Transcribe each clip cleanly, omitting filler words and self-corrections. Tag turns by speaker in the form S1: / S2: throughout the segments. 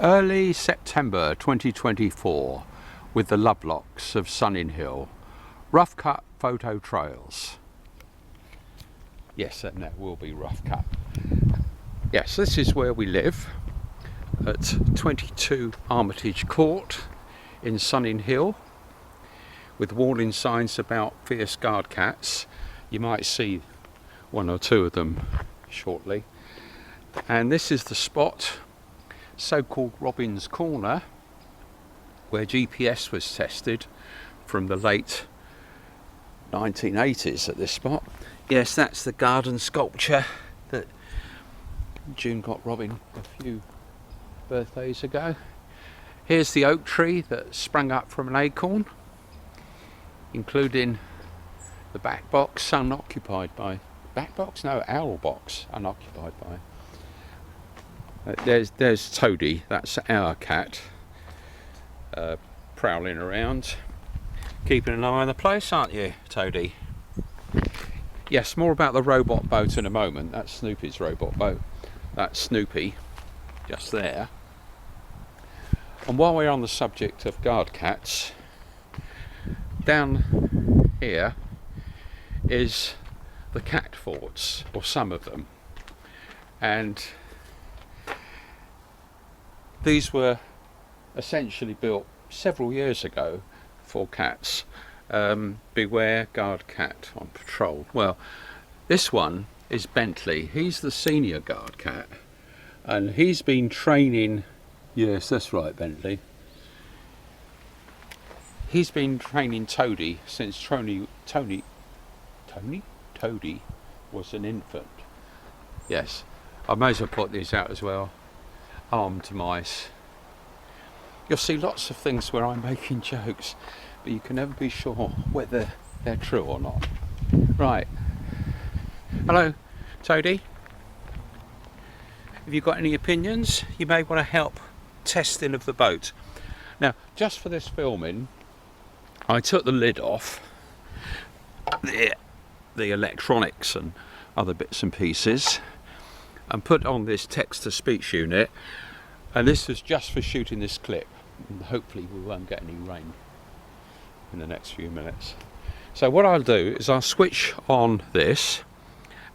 S1: Early September 2024 with the Lovelocks of Sunninghill. Rough cut photo trails. Yes, and that will be rough cut. Yes, this is where we live at 22 Armitage Court in Sunninghill, with warning signs about fierce guard cats. You might see one or two of them shortly. And this is the spot, so-called Robin's Corner, where GPS was tested from the late 1980s at this spot. Yes, that's the garden sculpture that June got Robin a few birthdays ago. Here's the oak tree that sprang up from an acorn, including the back box unoccupied by... Back box? No, owl box unoccupied by... There's Toadie, that's our cat, prowling around. Keeping an eye on the place, aren't you, Toadie? Yes, more about the robot boat in a moment. That's Snoopy's robot boat. That's Snoopy, just there. And while we're on the subject of guard cats, down here is the cat forts, or some of them. And these were essentially built several years ago for cats. Beware guard cat on patrol. Well, this one is Bentley. He's the senior guard cat, and he's been training... Yes, that's right, Bentley. He's been training Toadie since Toadie was an infant. Yes, I may as well put these out as well. Armed mice. You'll see lots of things where I'm making jokes, but you can never be sure whether they're true or not. Right. Hello, Toadie. Have you got any opinions? You may want to help testing of the boat. Now, just for this filming, I took the lid off, the electronics and other bits and pieces, and put on this text-to-speech unit, and this was just for shooting this clip, and hopefully we won't get any rain in the next few minutes. So what I'll do is I'll switch on this,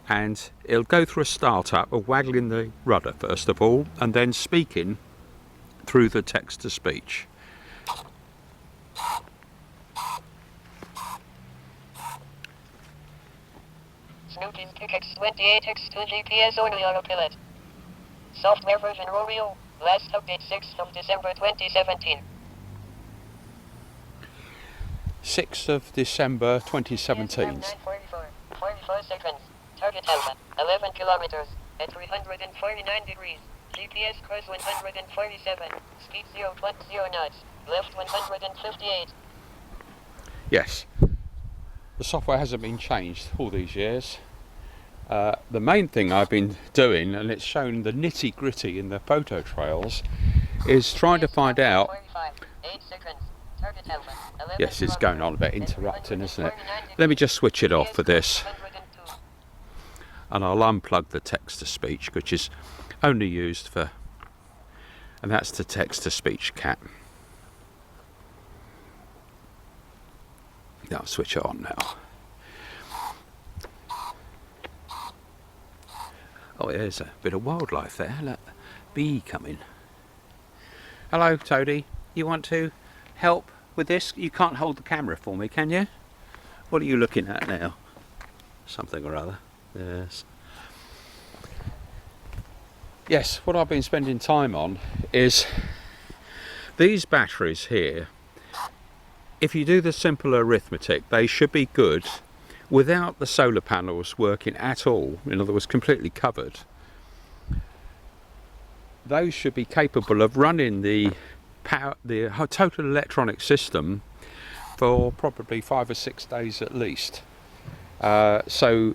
S1: and it'll go through a startup of waggling the rudder first of all, and then speaking through the text-to-speech.
S2: Snoopy's X28X2 GPS only autopilot. Software version Romeo. Last update 6th of December 2017.
S1: 6th of December 2017.
S2: 45 seconds. Target alpha 11 kilometers at 349 degrees. GPS course 147. Speed 0.0 knots. Left 158.
S1: Yes. The software hasn't been changed all these years. The main thing I've been doing, and it's shown the nitty gritty in the photo trails, is trying to find out... Yes, it's going on a bit interrupting, isn't it? Let me just switch it off for this. And I'll unplug the text-to-speech, which is only used for... And that's the text-to-speech cat. I'll switch it on now. Oh, there's a bit of wildlife there. Look, bee coming. Hello, Toadie. You want to help with this? You can't hold the camera for me, can you? What are you looking at now? Something or other. Yes. Yes, what I've been spending time on is these batteries here. If you do the simple arithmetic, they should be good without the solar panels working at all, in other words completely covered. Those should be capable of running the total electronic system for probably 5 or 6 days at least. So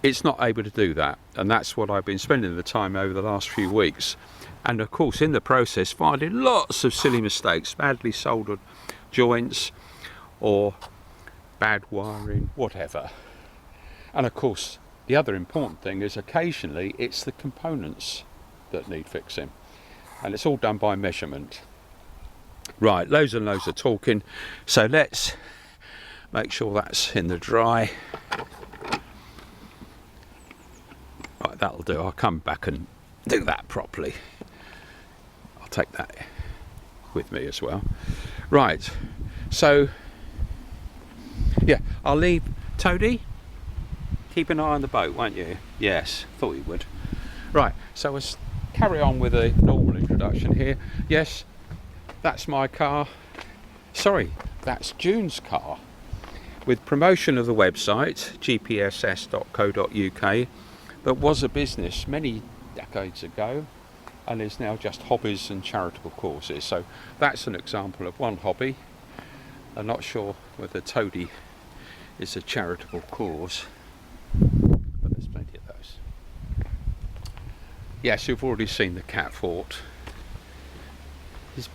S1: it's not able to do that, and that's what I've been spending the time over the last few weeks. And of course in the process finding lots of silly mistakes, badly soldered joints or bad wiring, whatever. And of course the other important thing is occasionally it's the components that need fixing. and it's all done by measurement. Right, loads and loads of talking, so let's make sure that's in the dry. Right, that'll do. I'll come back and do that properly. I'll take that with me as well. Right, so yeah, I'll leave. Toadie, keep an eye on the boat, won't you? Yes, thought you would. Right, so let's carry on with a normal introduction here. Yes, that's my car. Sorry, that's June's car. With promotion of the website, gpss.co.uk, that was a business many decades ago and is now just hobbies and charitable causes. So that's an example of one hobby. I'm not sure whether Toadie is a charitable cause, but there's plenty of those. Yes, you've already seen the cat fort. Is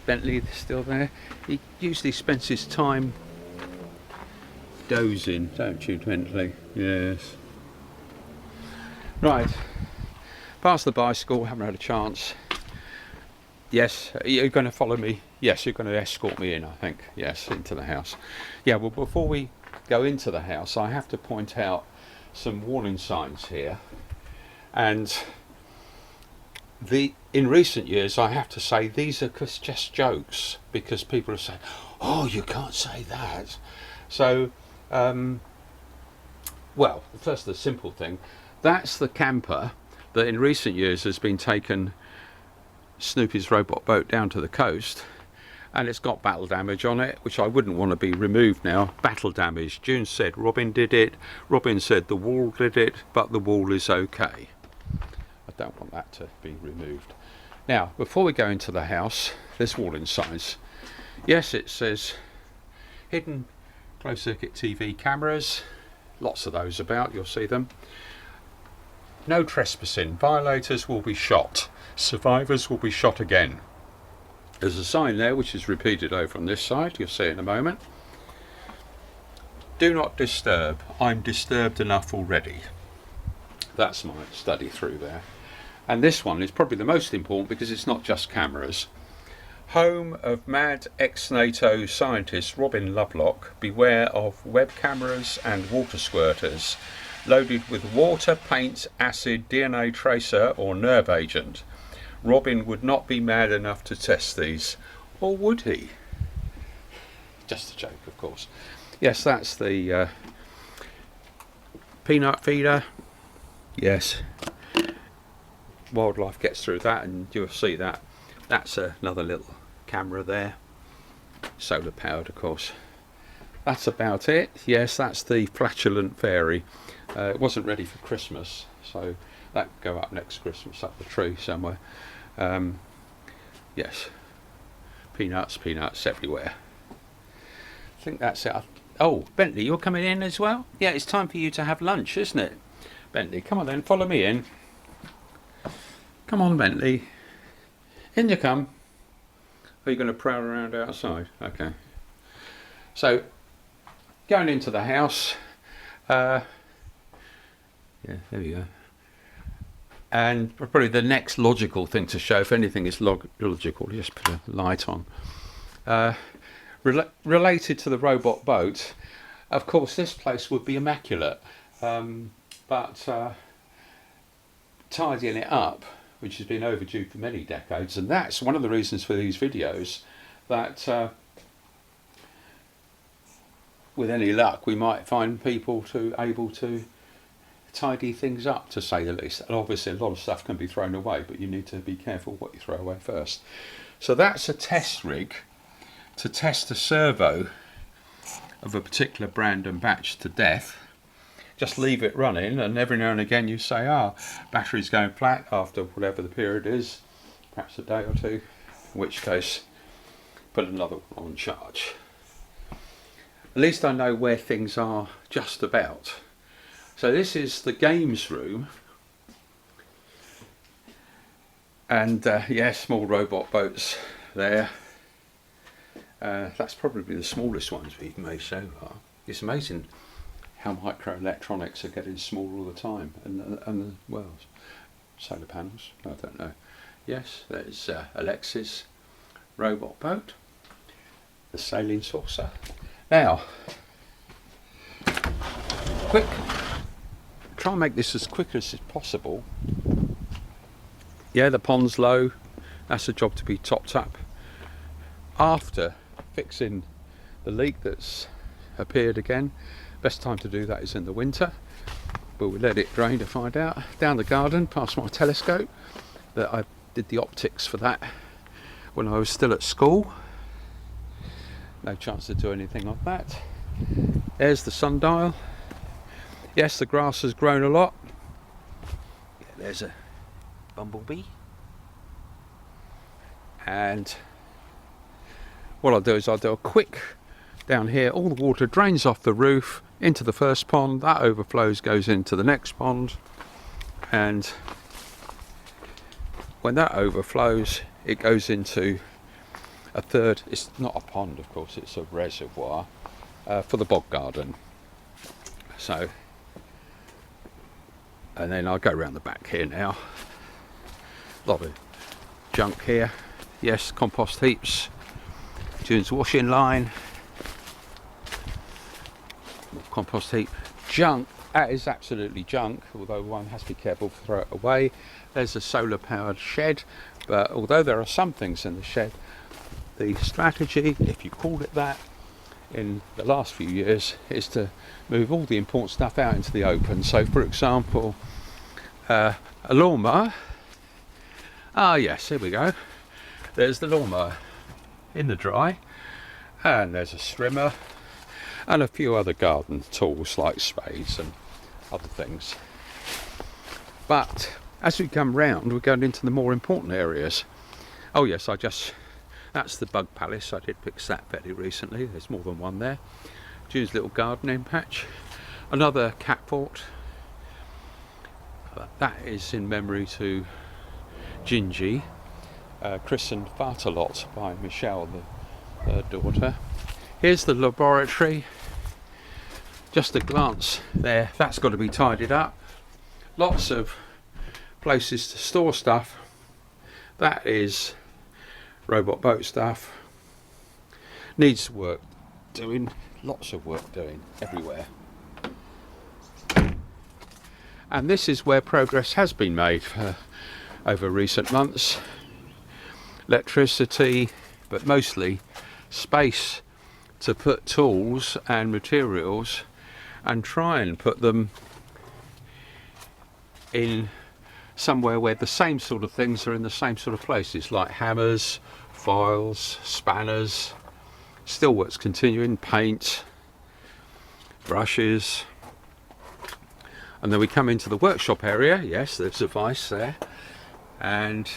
S1: Bentley still there? He usually spends his time dozing, don't you, Bentley? Yes. Right, past the bicycle, haven't had a chance. Yes, you're going to follow me? Yes, you're going to escort me in, I think. Yes, into the house. Yeah, well, before we go into the house, I have to point out some warning signs here. And in recent years, I have to say, these are just jokes, because people have said, oh, you can't say that. So, well, first the simple thing, that's the camper that in recent years has been taken Snoopy's robot boat down to the coast, and it's got battle damage on it, which I wouldn't want to be removed now. Battle damage. June said Robin did it. Robin said the wall did it, but the wall is okay. I don't want that to be removed. Now, before we go into the house, there's warning signs. Yes, it says hidden closed circuit TV cameras. Lots of those about, you'll see them. No trespassing. Violators will be shot. Survivors will be shot again. There's a sign there which is repeated over on this side. You'll see in a moment. Do not disturb. I'm disturbed enough already. That's my study through there. And this one is probably the most important because it's not just cameras. Home of mad ex-NATO scientist Robin Lovelock, beware of web cameras and water squirters loaded with water, paint, acid, DNA tracer or nerve agent. Robin would not be mad enough to test these, or would he? Just a joke, of course. Yes, that's the peanut feeder. Yes, wildlife gets through that and you'll see that. That's another little camera there, solar powered, of course. That's about it. Yes, that's the flatulent fairy. It wasn't ready for Christmas, so that can go up next Christmas up the tree somewhere. Yes, peanuts everywhere. I think that's it. Oh, Bentley, you're coming in as well? Yeah, it's time for you to have lunch, isn't it? Bentley, come on then, follow me in. Come on, Bentley. In you come. Are you going to prowl around outside? Okay. So, going into the house. Yeah, there we go. And probably the next logical thing to show, if anything is logical, just put a light on. Related to the robot boat, of course this place would be immaculate, but tidying it up, which has been overdue for many decades, and that's one of the reasons for these videos, that with any luck we might find people able to tidy things up, to say the least. And obviously a lot of stuff can be thrown away, but you need to be careful what you throw away first. So that's a test rig to test a servo of a particular brand and batch to death. Just leave it running, and every now and again you say, battery's going flat after whatever the period is, perhaps a day or two, in which case put another one on charge. At least I know where things are just about. So this is the games room, and small robot boats there. That's probably the smallest ones we've made so far. It's amazing how microelectronics are getting smaller all the time, and well, solar panels, I don't know. Yes, there's Alexis robot boat, the sailing saucer. Now, quick, try and make this as quick as possible. Yeah, the pond's low, that's a job to be topped up. After fixing the leak that's appeared again, best time to do that is in the winter, but we let it drain to find out. Down the garden past my telescope, that I did the optics for that when I was still at school. No chance to do anything on that. There's the sundial. Yes, the grass has grown a lot. Yeah, there's a bumblebee. And what I'll do is I'll do a quick down here. All the water drains off the roof into the first pond, that overflows, goes into the next pond, and when that overflows it goes into a third, it's not a pond of course, it's a reservoir for the bog garden. So, and then I'll go around the back here now. A lot of junk here. Yes, compost heaps, June's washing line, compost heap, junk. That is absolutely junk, although one has to be careful to throw it away. There's a solar powered shed, but although there are some things in the shed, the strategy, if you call it that, in the last few years is to move all the important stuff out into the open. So for example, a lawnmower. Ah yes, here we go. There's the lawnmower in the dry, and there's a strimmer and a few other garden tools like spades and other things. But as we come round, we're going into the more important areas. Oh yes, that's the bug palace. I did fix that fairly recently. There's more than one there. June's little gardening patch. Another cat fort. That is in memory to Gingy, christened Fartalot by Michelle, the third daughter. Here's the laboratory. Just a glance there. That's got to be tidied up. Lots of places to store stuff. That is robot boat stuff. Needs work doing. Lots of work doing everywhere. And this is where progress has been made over recent months. Electricity, but mostly space to put tools and materials and try and put them in somewhere where the same sort of things are in the same sort of places, like hammers, files, spanners, steelwork's continuing, paint, brushes. And then we come into the workshop area. Yes, there's a vice there, and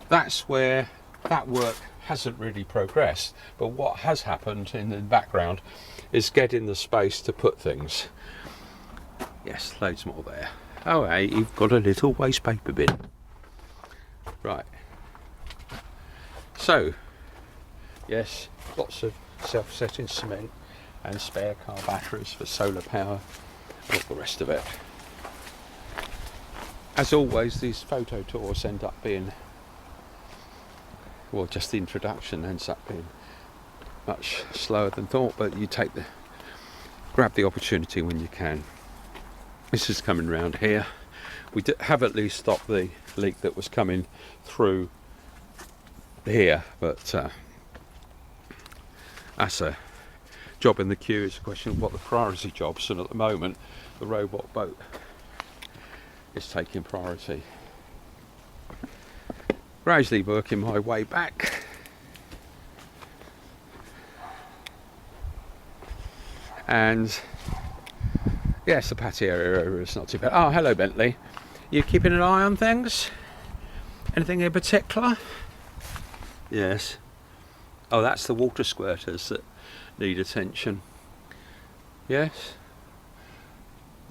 S1: that's where that work hasn't really progressed, but what has happened in the background is getting the space to put things. Yes, loads more there. Oh hey, you've got a little waste paper bin. Right, so yes, lots of self-setting cement and spare car batteries for solar power and all the rest of it. As always, these photo tours end up being, well, just the introduction ends up being much slower than thought, but you grab the opportunity when you can. This is coming round here. We have at least stopped the leak that was coming through here, but that's a job in the queue. It's a question of what the priority jobs, and at the moment the robot boat is taking priority. Gradually working my way back. And yes, the patio area is not too bad. Oh, hello Bentley. You keeping an eye on things? Anything in particular? Yes. Oh, that's the water squirters that need attention. Yes.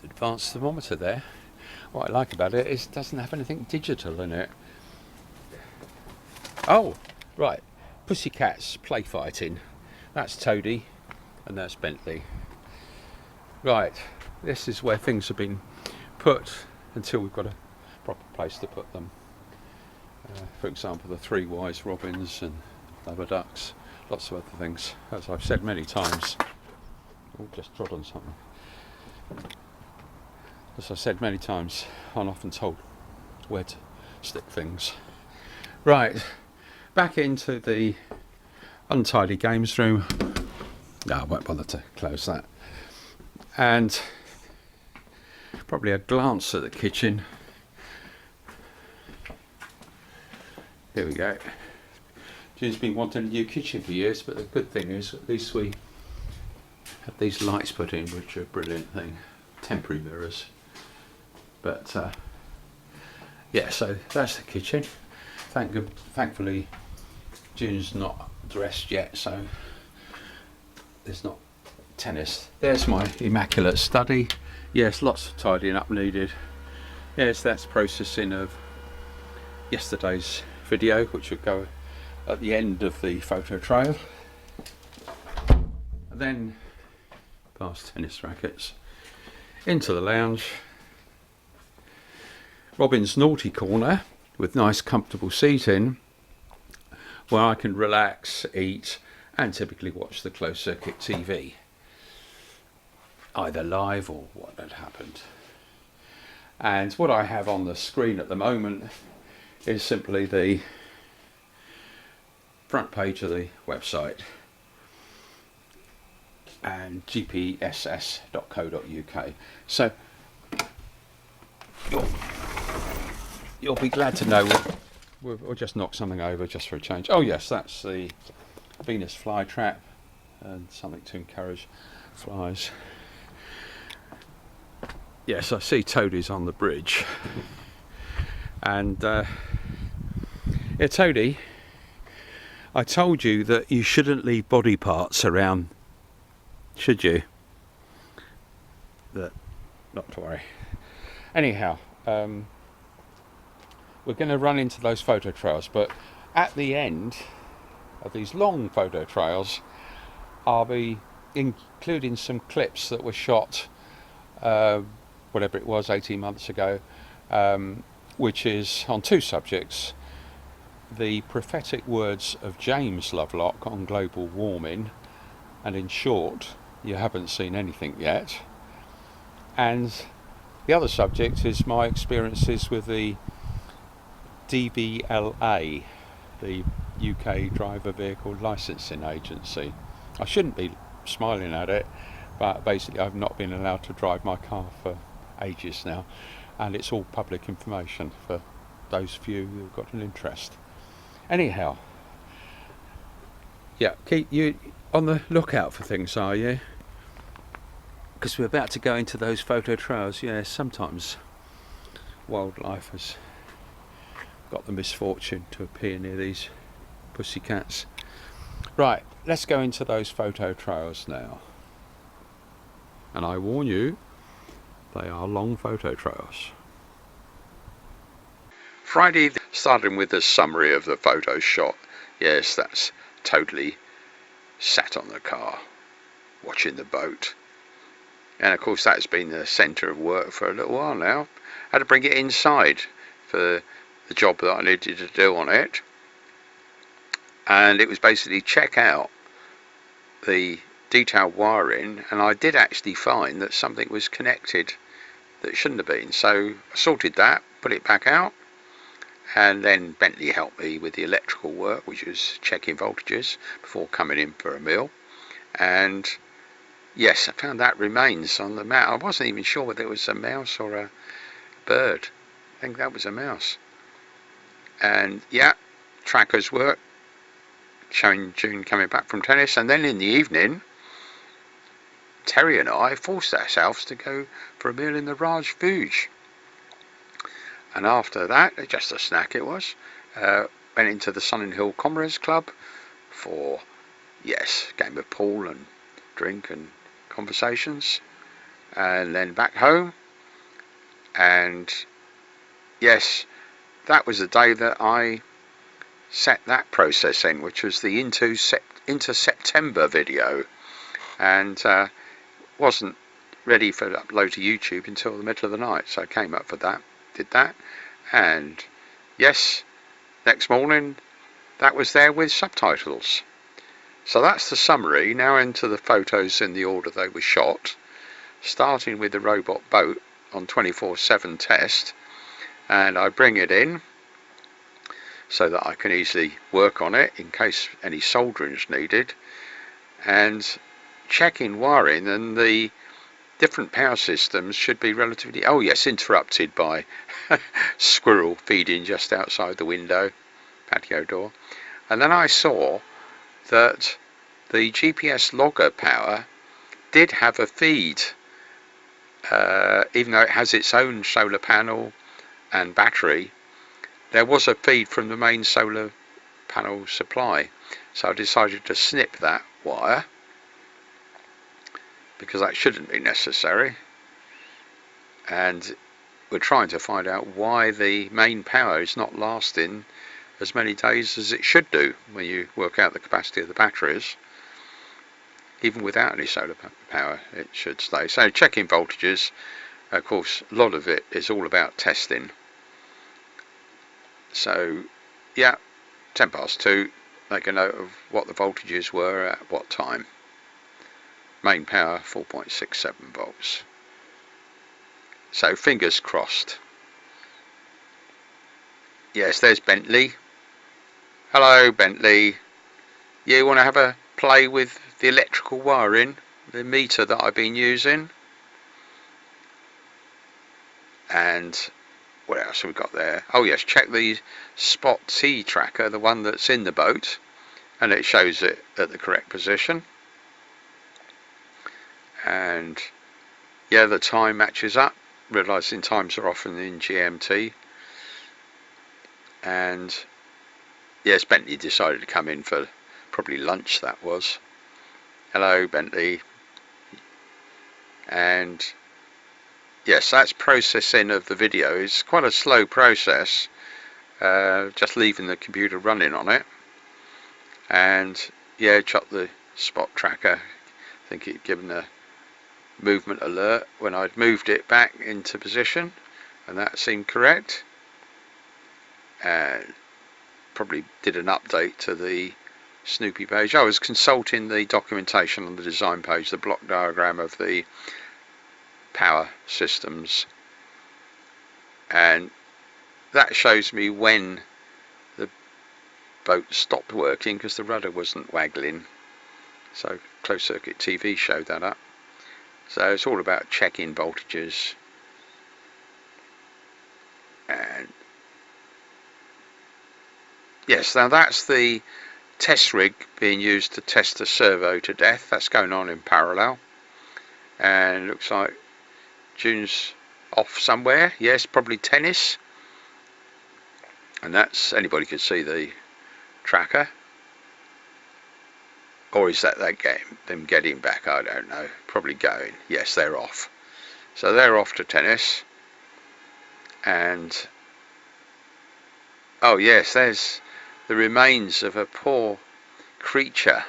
S1: Advanced thermometer there. What I like about it is it doesn't have anything digital in it. Oh, right. Pussycats play fighting. That's Toadie and that's Bentley. Right. This is where things have been put until we've got a proper place to put them. For example, the three wise robins and Lovelocks, lots of other things. As I've said many times, oh, just trod on something. As I've said many times, I'm often told where to stick things. Right, back into the untidy games room. No, I won't bother to close that. And probably a glance at the kitchen. Here we go. June's been wanting a new kitchen for years, but the good thing is at least we have these lights put in, which are a brilliant thing. Temporary mirrors. But yeah, so that's the kitchen. Thankfully, June's not dressed yet, so there's not tennis. There's my immaculate study. Yes, lots of tidying up needed. Yes, that's processing of yesterday's video, which will go at the end of the photo trail. And then past tennis rackets, into the lounge. Robin's naughty corner with nice comfortable seating where I can relax, eat and typically watch the closed circuit TV, either live or what had happened. And what I have on the screen at the moment is simply the front page of the website and gpss.co.uk. So you'll be glad to know we'll just knock something over just for a change. Oh yes, that's the Venus fly trap and something to encourage flies. Yes, I see toadies on the bridge. And yeah, Toadie, I told you that you shouldn't leave body parts around, should you? That, not to worry. Anyhow, we're going to run into those photo trails, but at the end of these long photo trails, I'll be including some clips that were shot, whatever it was, 18 months ago, which is on two subjects: the prophetic words of James Lovelock on global warming, and in short, you haven't seen anything yet. And the other subject is my experiences with the DVLA, the UK Driver Vehicle Licensing Agency. I shouldn't be smiling at it, but basically I've not been allowed to drive my car for ages now, and it's all public information for those few who've got an interest. Anyhow, yeah, keep you on the lookout for things, are you? Because we're about to go into those photo trails. Yeah, sometimes wildlife has got the misfortune to appear near these pussycats. Right, let's go into those photo trails now. And I warn you, they are long photo trails. Friday, starting with a summary of the photo shot. Yes, that's totally sat on the car, watching the boat. And of course that's been the centre of work for a little while now. I had to bring it inside for the job that I needed to do on it. And it was basically check out the detailed wiring, and I did actually find that something was connected that shouldn't have been. So I sorted that, put it back out, and then Bentley helped me with the electrical work, which was checking voltages before coming in for a meal. And yes, I found that remains on the mat. I wasn't even sure whether it was a mouse or a bird. I think that was a mouse. And yeah, trackers work, showing June coming back from tennis. And then in the evening, Terry and I forced ourselves to go for a meal in the Raj Bhuj. And after that, just a snack it was, went into the Sunninghill Comrades Club for, yes, game of pool and drink and conversations, and then back home. And yes, that was the day that I set that process in, which was the into September video, and wasn't ready for upload to YouTube until the middle of the night. So I came up for that, did that, and yes, next morning that was there with subtitles. So that's the summary. Now into the photos in the order they were shot, starting with the robot boat on 24/7 test, and I bring it in so that I can easily work on it in case any soldering is needed, and checking wiring, and the different power systems should be relatively, oh yes, interrupted by squirrel feeding just outside the window, patio door. And then I saw that the GPS logger power did have a feed, even though it has its own solar panel and battery. There was a feed from the main solar panel supply, so I decided to snip that wire because that shouldn't be necessary, and we're trying to find out why the main power is not lasting as many days as it should do when you work out the capacity of the batteries. Even without any solar power it should stay. So checking voltages, of course a lot of it is all about testing. So yeah, 2:10, make a note of what the voltages were at what time. Main power 4.67 volts. So fingers crossed. Yes, there's Bentley. Hello Bentley. You want to have a play with the electrical wiring, the meter that I've been using? And what else have we got there? Oh yes, check the Spot T tracker, the one that's in the boat, and it shows it at the correct position. And yeah, the time matches up, realising times are often in GMT. And yes, Bentley decided to come in for probably lunch, that was. Hello Bentley. And yes, that's processing of the video. It's quite a slow process, just leaving the computer running on it. And yeah, shot the spot tracker. I think it given a movement alert when I'd moved it back into position, and that seemed correct. And probably did an update to the Snoopy page. I was consulting the documentation on the design page, the block diagram of the power systems, and that shows me when the boat stopped working because the rudder wasn't waggling. So closed circuit TV showed that up. So it's all about checking voltages. And yes, now that's the test rig being used to test the servo to death. That's going on in parallel, and looks like June's off somewhere. Yes, probably tennis. And that's, anybody can see the tracker. Or is that them getting back? I don't know. Probably going. Yes, they're off. So they're off to tennis. And oh yes, there's the remains of a poor creature.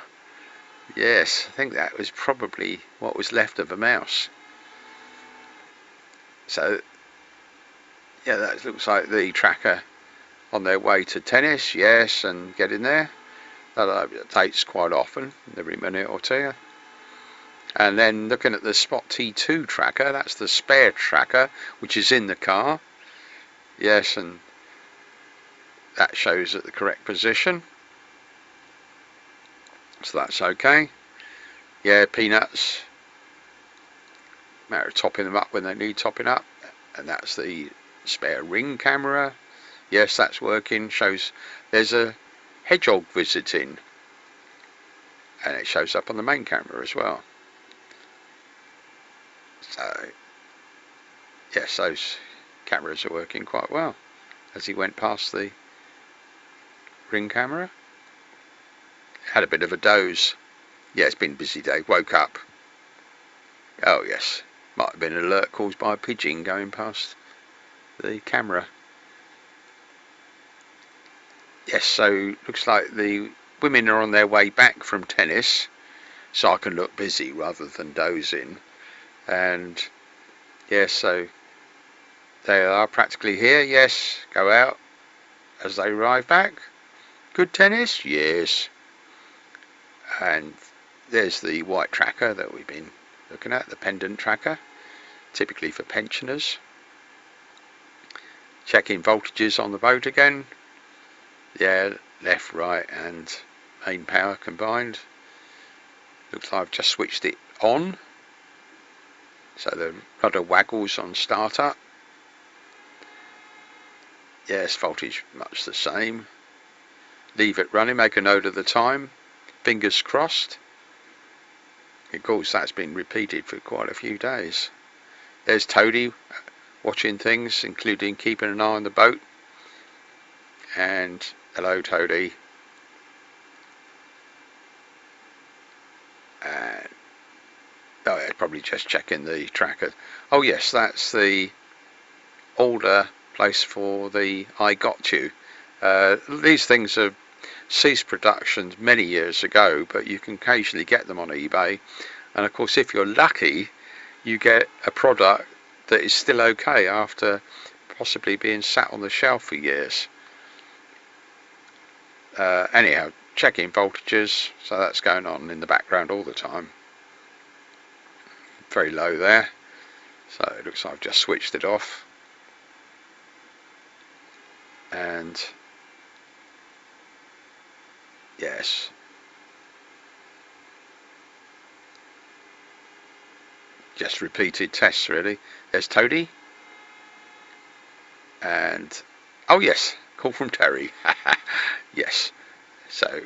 S1: Yes, I think that was probably what was left of a mouse. So yeah, that looks like the tracker on their way to tennis. Yes, and getting there. That updates quite often, every minute or two. And then looking at the Spot T2 tracker, that's the spare tracker which is in the car. Yes, and that shows at the correct position, so that's okay. Yeah, peanuts, matter of topping them up when they need topping up. And that's the spare ring camera. Yes, that's working. Shows there's a hedgehog visiting, and it shows up on the main camera as well. So yes, those cameras are working quite well. As he went past the ring camera, had a bit of a doze. Yeah, it's been a busy day. Woke up. Oh yes, might have been an alert caused by a pigeon going past the camera. Yes, so looks like the women are on their way back from tennis, so I can look busy rather than dozing. And yes, so they are practically here. Yes, go out as they arrive back. Good tennis? Yes. And there's the white tracker that we've been looking at, the pendant tracker, typically for pensioners. Checking voltages on the boat again. Yeah, left, right and main power combined. Looks like I've just switched it on. So the rudder waggles on startup. Yes, voltage much the same. Leave it running, make a note of the time. Fingers crossed. Of course, that's been repeated for quite a few days. There's Toadie watching things, including keeping an eye on the boat. And hello, Toadie. And oh, yeah, probably just checking the tracker. Oh yes, that's the older place for the I Got You. These things have ceased production many years ago, but you can occasionally get them on eBay. And of course, if you're lucky, you get a product that is still okay after possibly being sat on the shelf for years. Anyhow, checking voltages, so that's going on in the background all the time. Very low there, so it looks like I've just switched it off. And yes, just repeated tests really. There's Toadie. And oh yes, call from Terry. Yes, so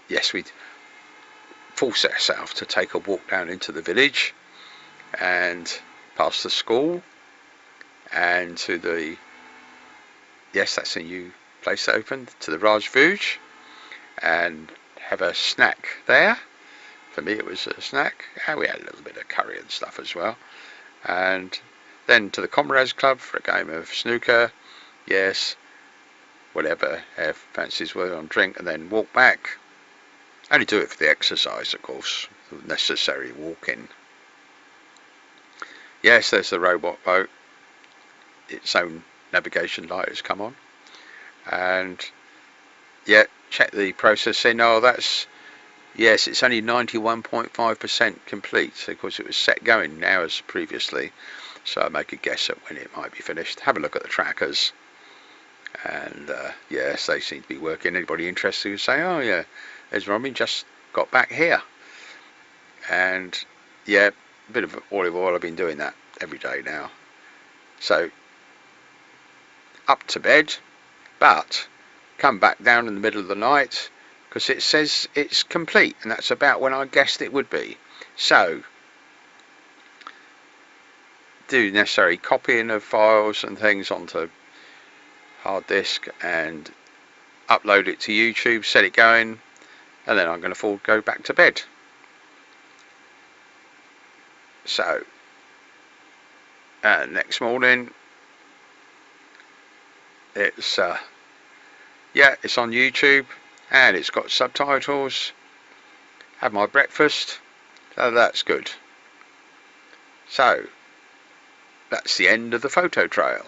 S1: yes, we force ourselves to take a walk down into the village and past the school and to the, yes, that's a new place that opened, to the Rajvuj, and have a snack there. For me it was a snack, and we had a little bit of curry and stuff as well. And then to the Comrades Club for a game of snooker, yes, whatever our fancies were on drink, and then walk back. Only do it for the exercise, of course, the necessary walking. Yes, there's the robot boat. Its own navigation light has come on. And yeah, check the processing. Oh, that's, yes, it's only 91.5% complete. Of course, it was set going hours previously, so I make a guess at when it might be finished. Have a look at the trackers. And yes, they seem to be working. Anybody interested will say, oh yeah, there's Robin, just got back here. And yeah, a bit of olive oil. I've been doing that every day now. So up to bed, but come back down in the middle of the night because it says it's complete, and that's about when I guessed it would be. So do necessary copying of files and things onto hard disk and upload it to YouTube, set it going, and then I'm going to go back to bed. So next morning it's yeah, it's on YouTube and it's got subtitles. Have my breakfast, so that's good. So that's the end of the photo trail.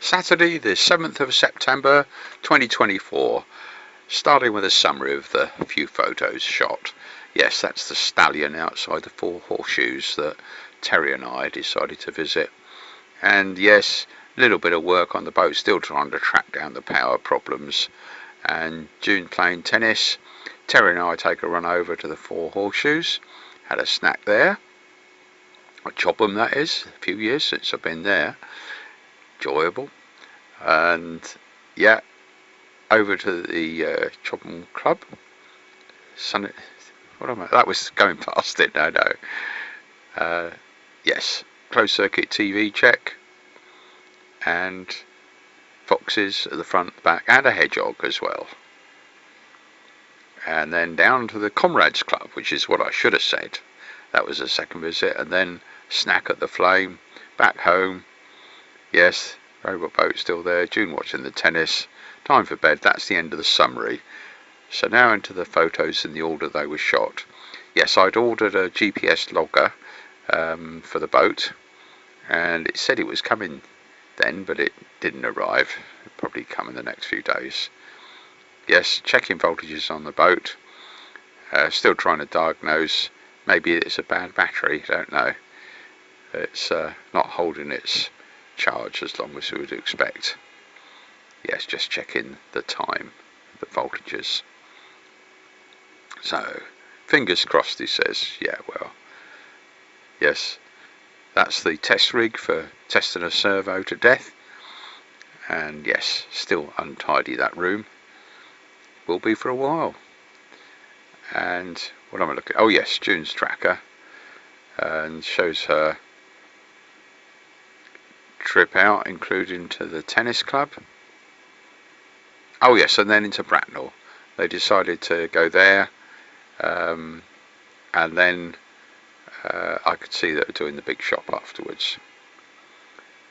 S1: Saturday the 7th of September 2024, starting with a summary of the few photos shot. Yes, that's the stallion outside the Four Horseshoes that Terry and I decided to visit. And yes, a little bit of work on the boat, still trying to track down the power problems. And June playing tennis. Terry and I take a run over to the Four Horseshoes, had a snack there. A Chobham, that is, a few years since I've been there. Enjoyable. And yeah, over to the Chobham Club. That was going past it. No. Yes, closed circuit TV check, and foxes at the front, the back, and a hedgehog as well. And then down to the Comrades Club, which is what I should have said. That was a second visit, and then snack at the Flame, back home. Yes, robot boat still there. June watching the tennis. Time for bed. That's the end of the summary. So now into the photos in the order they were shot. Yes, I'd ordered a GPS logger for the boat, and it said it was coming then, but it didn't arrive. It'll probably come in the next few days. Yes, checking voltages on the boat. Still trying to diagnose. Maybe it's a bad battery, don't know. It's not holding its charge as long as we would expect. Yes, just checking the time, the voltages. So, fingers crossed, he says. Yeah, well, yes, that's the test rig for testing a servo to death. And yes, still untidy, that room. Will be for a while. And what am I looking at? Oh yes, June's tracker. And shows her trip out, including to the tennis club. Oh yes, and then into Bracknell. They decided to go there. And then I could see that they were doing the big shop afterwards.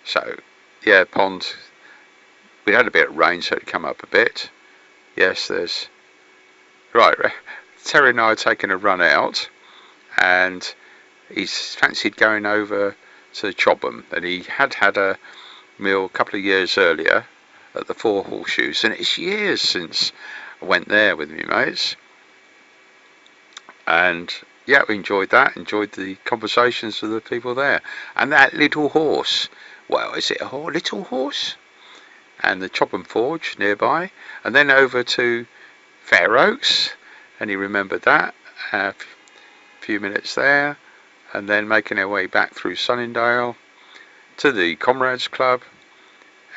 S1: So, yeah, pond. We had a bit of rain, so it come up a bit. Yes, there's... Right, Terry and I are taking a run out, and he's fancied going over to Chobham, and he had a meal a couple of years earlier at the Four Horseshoes, and it's years since I went there with me mates. And yeah, we enjoyed that, enjoyed the conversations with the people there. And that little horse, well, is it a little horse? And the Chobham Forge nearby, and then over to Fair Oaks, and he remembered that. A few minutes there, and then making our way back through Sunninghill to the Comrades Club,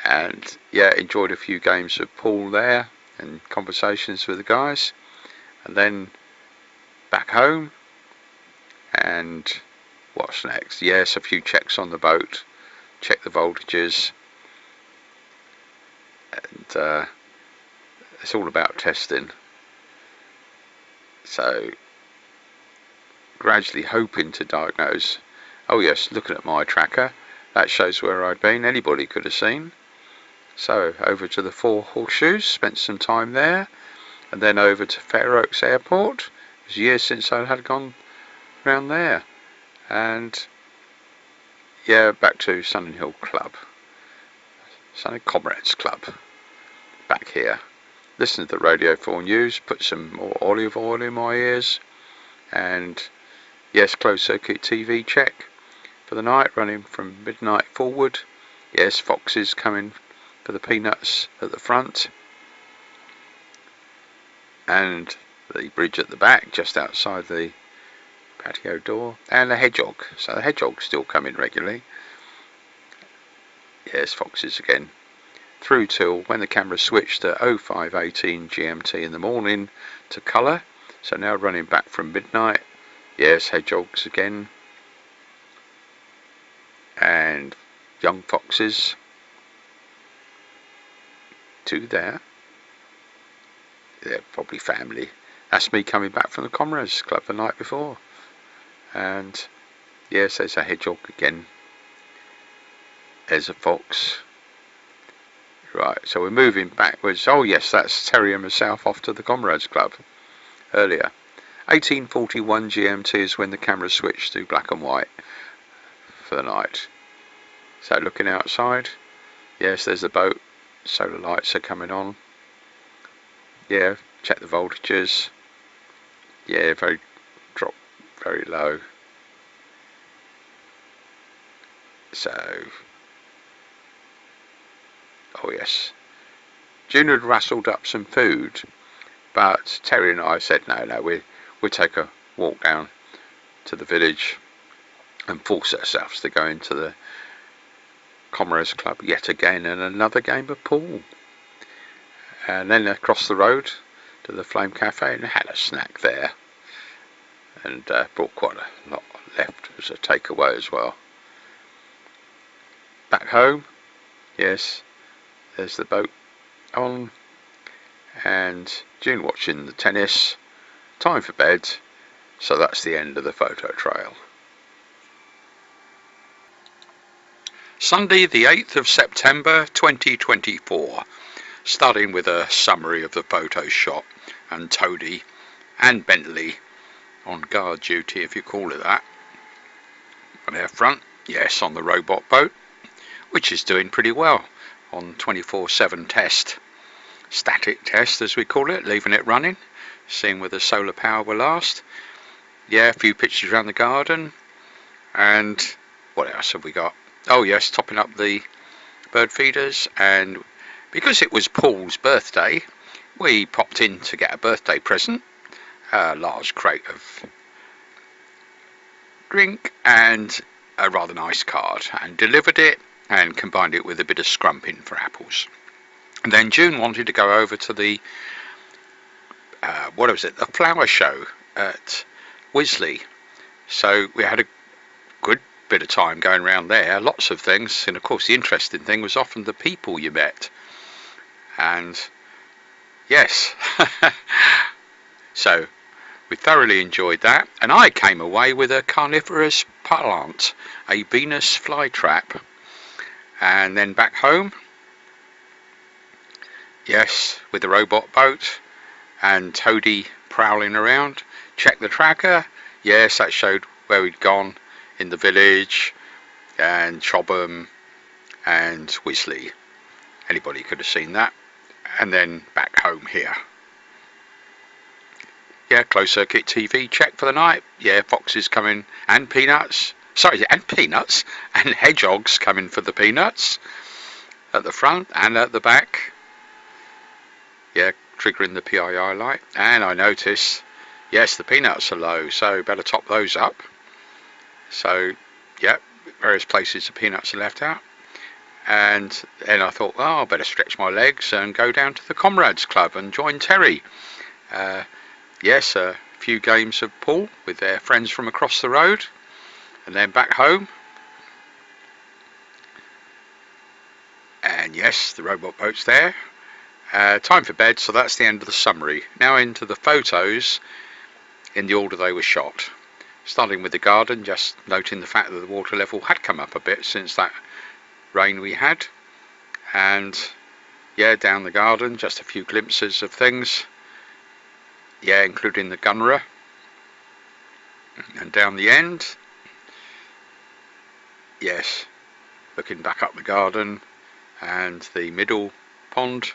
S1: and yeah, enjoyed a few games of pool there and conversations with the guys, and then back home. And what's next? Yes, a few checks on the boat, check the voltages, and it's all about testing. So gradually hoping to diagnose. Oh yes, looking at my tracker, that shows where I'd been. Anybody could have seen. So over to the Four Horseshoes, spent some time there, and then over to Fair Oaks Airport. It was years since I had gone round there, and yeah, back to Sunninghill Club, Comrades Club, back here. Listen to the Radio 4 News, put some more olive oil in my ears, and yes, closed circuit TV check for the night, running from midnight forward. Yes, foxes coming for the peanuts at the front, and the bridge at the back, just outside the patio door, and a hedgehog. So the hedgehog's still coming regularly. Yes, foxes again. Through till when the camera switched to 0518 GMT in the morning to colour. So now running back from midnight. Yes, hedgehogs again. And young foxes. Two there. They're probably family. That's me coming back from the Comrades Club the night before. And yes, there's a hedgehog again. There's a fox. Right, so we're moving backwards. Oh yes, that's Terry and myself off to the Comrades Club earlier. 1841 GMT is when the camera switched to black and white for the night. So looking outside, yes, there's the boat. Solar lights are coming on. Yeah, check the voltages. Yeah, very low. So, oh yes, June had rustled up some food, but Terry and I said no, we'll take a walk down to the village and force ourselves to go into the Comrades Club yet again and another game of pool. And then across the road to the Flame Cafe and had a snack there, and brought quite a lot left as a takeaway as well. Back home, yes, there's the boat on, and June watching the tennis. Time for bed, so that's the end of the photo trail. Sunday the 8th of September 2024, starting with a summary of the photo shot, and Toadie and Bentley on guard duty, if you call it that. On our front, yes, on the robot boat, which is doing pretty well on 24/7 test, static test as we call it, leaving it running, seeing whether solar power will last. Yeah, a few pictures around the garden, and what else have we got? Oh yes, topping up the bird feeders, and because it was Paul's birthday, we popped in to get a birthday present, a large crate of drink and a rather nice card, and delivered it and combined it with a bit of scrumping for apples. And then June wanted to go over to the the flower show at Wisley. So we had a good bit of time going around there, lots of things, and of course the interesting thing was often the people you met. And yes, so we thoroughly enjoyed that, and I came away with a carnivorous plant, a Venus flytrap, and then back home, yes, with the robot boat and Toadie prowling around. Check the tracker, yes, that showed where we'd gone in the village and Chobham and Wisley. Anybody could have seen that. And then back home here. Yeah, closed circuit TV check for the night. Yeah, foxes coming and peanuts. Sorry, and peanuts and hedgehogs coming for the peanuts at the front and at the back. Yeah, triggering the PII light. And I notice, yes, the peanuts are low, so better top those up. So, yeah, various places the peanuts are left out. And then I thought, oh, I better stretch my legs and go down to the Comrades Club and join Terry. Yes, a few games of pool with their friends from across the road, and then back home. And yes, the robot boat's there. Time for bed, so that's the end of the summary. Now into the photos in the order they were shot. Starting with the garden, just noting the fact that the water level had come up a bit since that rain we had. And yeah, down the garden, just a few glimpses of things. Yeah, including the gunnerer. And down the end, yes, looking back up the garden and the middle pond.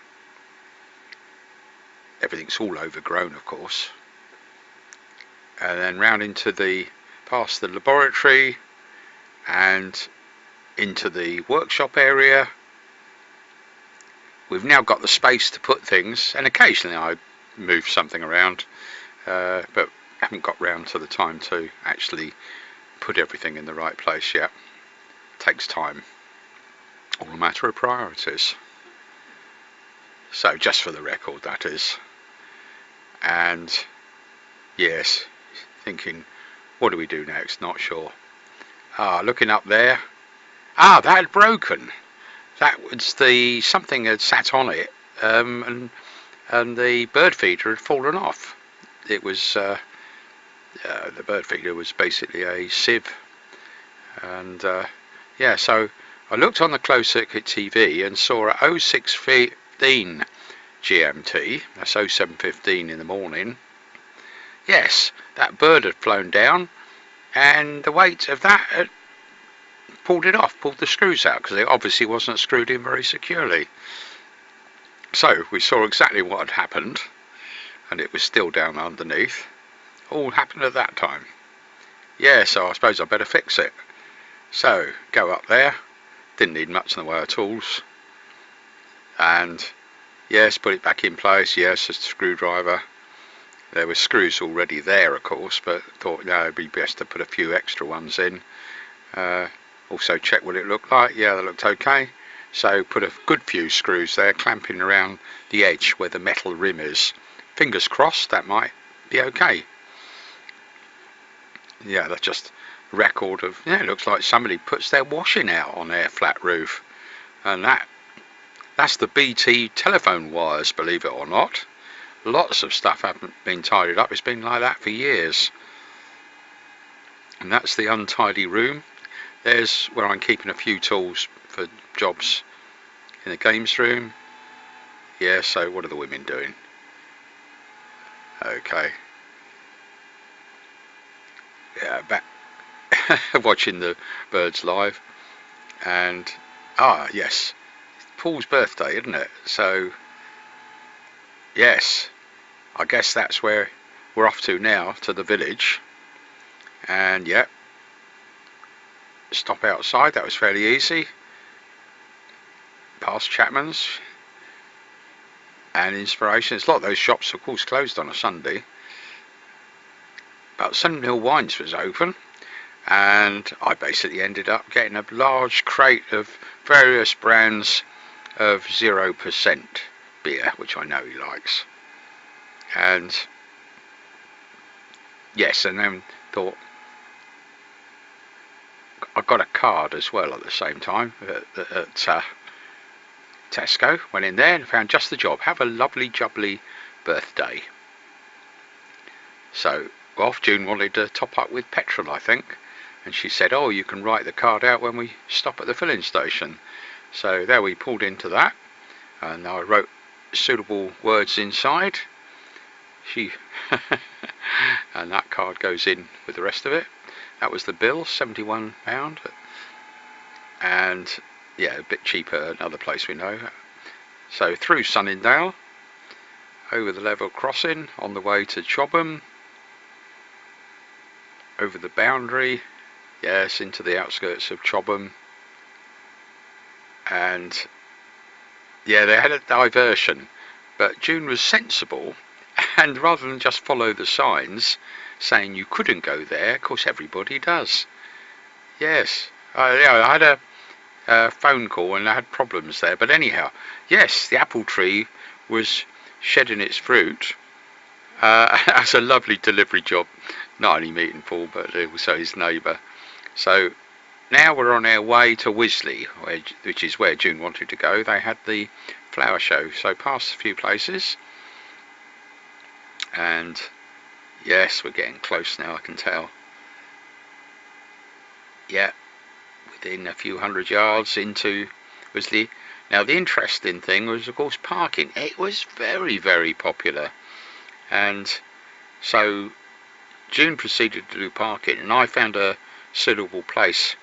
S1: Everything's all overgrown, of course. And then round into past the laboratory and into the workshop area. We've now got the space to put things, and occasionally I move something around, but haven't got round to the time to actually put everything in the right place yet. Takes time. All a matter of priorities. So just for the record, that is. And yes, thinking, what do we do next? Not sure. Looking up there. That had broken. That was something had sat on it, and the bird feeder had fallen off. It was the bird feeder was basically a sieve, and yeah. So I looked on the closed circuit TV and saw at 06:15 GMT. That's 07:15 in the morning. Yes, that bird had flown down, and the weight of that had pulled the screws out, because it obviously wasn't screwed in very securely. So we saw exactly what had happened, and it was still down underneath. All happened at that time. Yeah, so I suppose I better fix it. So go up there, didn't need much in the way of tools, and yes, put it back in place. Yes, a screwdriver. There were screws already there, of course, but thought no, it'd be best to put a few extra ones in. Also check what it looked like. Yeah, that looked okay. So put a good few screws there, clamping around the edge where the metal rim is. Fingers crossed that might be okay. Yeah, that's just a record of, yeah, it looks like somebody puts their washing out on their flat roof. And that's the BT telephone wires, believe it or not. Lots of stuff haven't been tidied up. It's been like that for years. And that's the untidy room. There's where I'm keeping a few tools for jobs in the games room. Yeah, so what are the women doing? Okay. Yeah, back watching the birds live. And Ah, yes, Paul's birthday, isn't it? So, yes, I guess that's where we're off to now, to the village. And yeah, stop outside, that was fairly easy. Past Chapman's and Inspirations. A lot of those shops, of course, closed on a Sunday. But Sunninghill Wines was open, and I basically ended up getting a large crate of various brands of 0% beer, which I know he likes. And yes, and then thought, I got a card as well at the same time at Tesco. Went in there and found just the job. Have a lovely jubbly birthday. So off. June wanted to top up with petrol, I think, and she said, oh, you can write the card out when we stop at the filling station. So there we pulled into that, and I wrote suitable words inside. She and that card goes in with the rest of it. That was the bill, £71, and yeah, a bit cheaper another place we know. So through Sunningdale, over the level crossing on the way to Chobham, over the boundary, yes, into the outskirts of Chobham, and yeah, they had a diversion, but June was sensible, and rather than just follow the signs saying you couldn't go there, of course everybody does. Yes, yeah, I had a phone call and I had problems there, but anyhow, yes, the apple tree was shedding its fruit. That's a lovely delivery job, not only meeting Paul but also his neighbour. So now we're on our way to Wisley, which is where June wanted to go. They had the flower show, so past a few places, and yes, we're getting close now, I can tell. Yeah, within a few hundred yards into Wisley. Now the interesting thing was, of course, parking. It was very, very popular, and so June proceeded to do parking, and I found a suitable place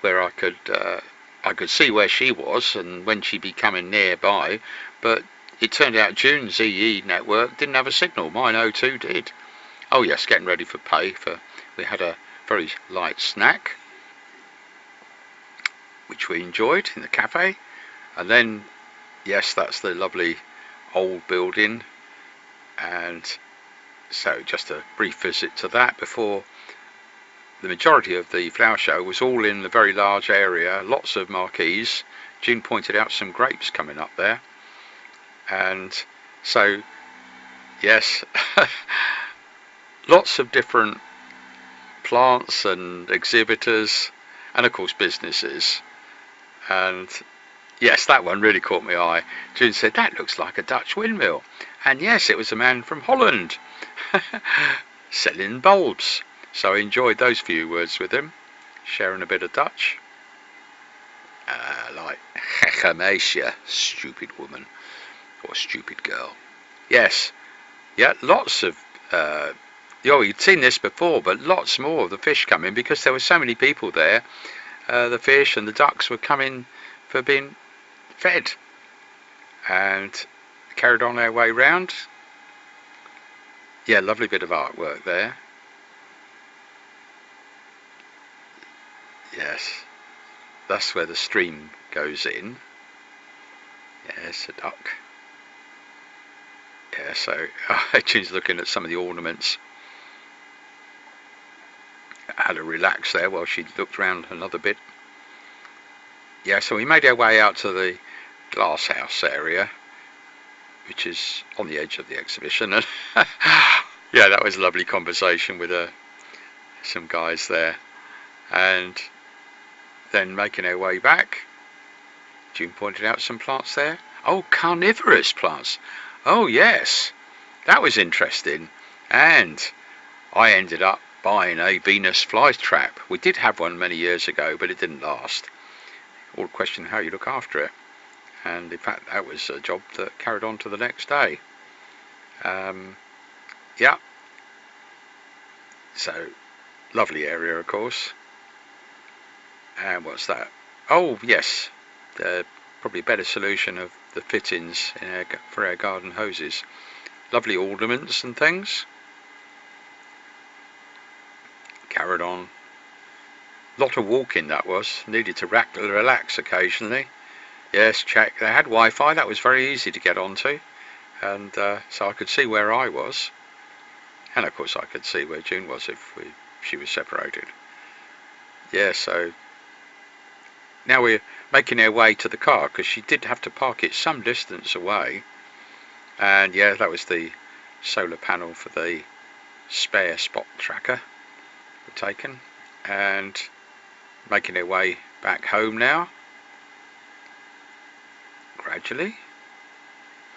S1: where I could see where she was and when she'd be coming nearby, but it turned out June's EE network didn't have a signal. Mine O2 did. Oh yes, getting ready for pay. We had a very light snack, which we enjoyed in the cafe, and then yes, that's the lovely old building, and so just a brief visit to that before the majority of the flower show was all in the very large area, lots of marquees. June pointed out some grapes coming up there, and so yes, lots of different plants and exhibitors, and of course businesses. And yes, that one really caught my eye. June said, that looks like a Dutch windmill, and yes, it was a man from Holland selling bulbs. So I enjoyed those few words with him, sharing a bit of Dutch. Like, Hechamasia, stupid woman, or stupid girl. Yes, yeah, lots of, you'd seen this before, but lots more of the fish coming, because there were so many people there. The fish and the ducks were coming for being fed, and carried on our way round. Yeah, lovely bit of artwork there. Yes, that's where the stream goes in. Yes, a duck. Yeah, so June's looking at some of the ornaments. I had to relax there while she looked around another bit. Yeah, so we made our way out to the glass house area, which is on the edge of the exhibition, and yeah, that was a lovely conversation with some guys there. And then making our way back, June pointed out some plants there. Oh, carnivorous plants. Oh yes, that was interesting. And I ended up buying a Venus flytrap. We did have one many years ago, but it didn't last. All question how you look after it. And in fact, that was a job that carried on to the next day. Yeah. So, lovely area, of course. And what's that? Oh yes, probably a better solution of the fittings for our garden hoses. Lovely ornaments and things. Carried on. Lot of walking that was. Needed to relax occasionally. Yes, check. They had Wi-Fi. That was very easy to get onto, and so I could see where I was, and of course I could see where June was if she was separated. Yeah, so now we're making our way to the car because she did have to park it some distance away, and yeah, that was the solar panel for the spare spot tracker we're taken, and making our way back home now, gradually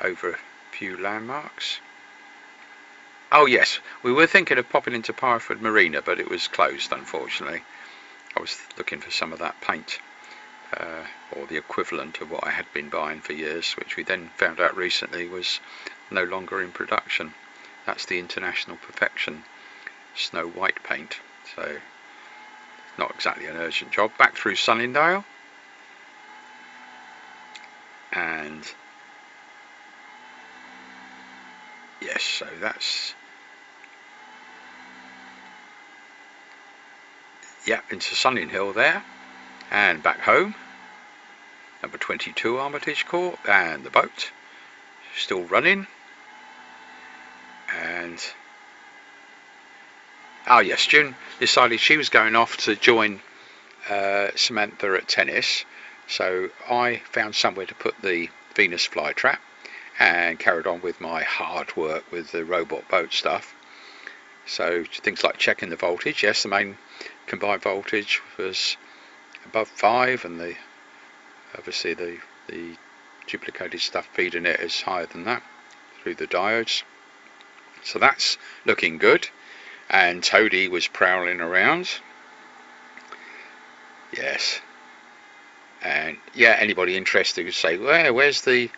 S1: over a few landmarks. Oh yes, we were thinking of popping into Pireford Marina, but it was closed unfortunately. I was looking for some of that paint, or the equivalent of what I had been buying for years, which we then found out recently was no longer in production. That's the International Perfection Snow White paint, so not exactly an urgent job. Back through Sunninghill, and yes, so that's, yeah, into Sunninghill there, and back home. Number 22 Armitage Court, and the boat still running. And oh yes, June decided she was going off to join Samantha at tennis, so I found somewhere to put the Venus flytrap and carried on with my hard work with the robot boat stuff. So things like checking the voltage. Yes, the main combined voltage was above 5, and obviously the duplicated stuff feeding it is higher than that through the diodes. So that's looking good. And Toadie was prowling around. Yes. And yeah, anybody interested would say, where's the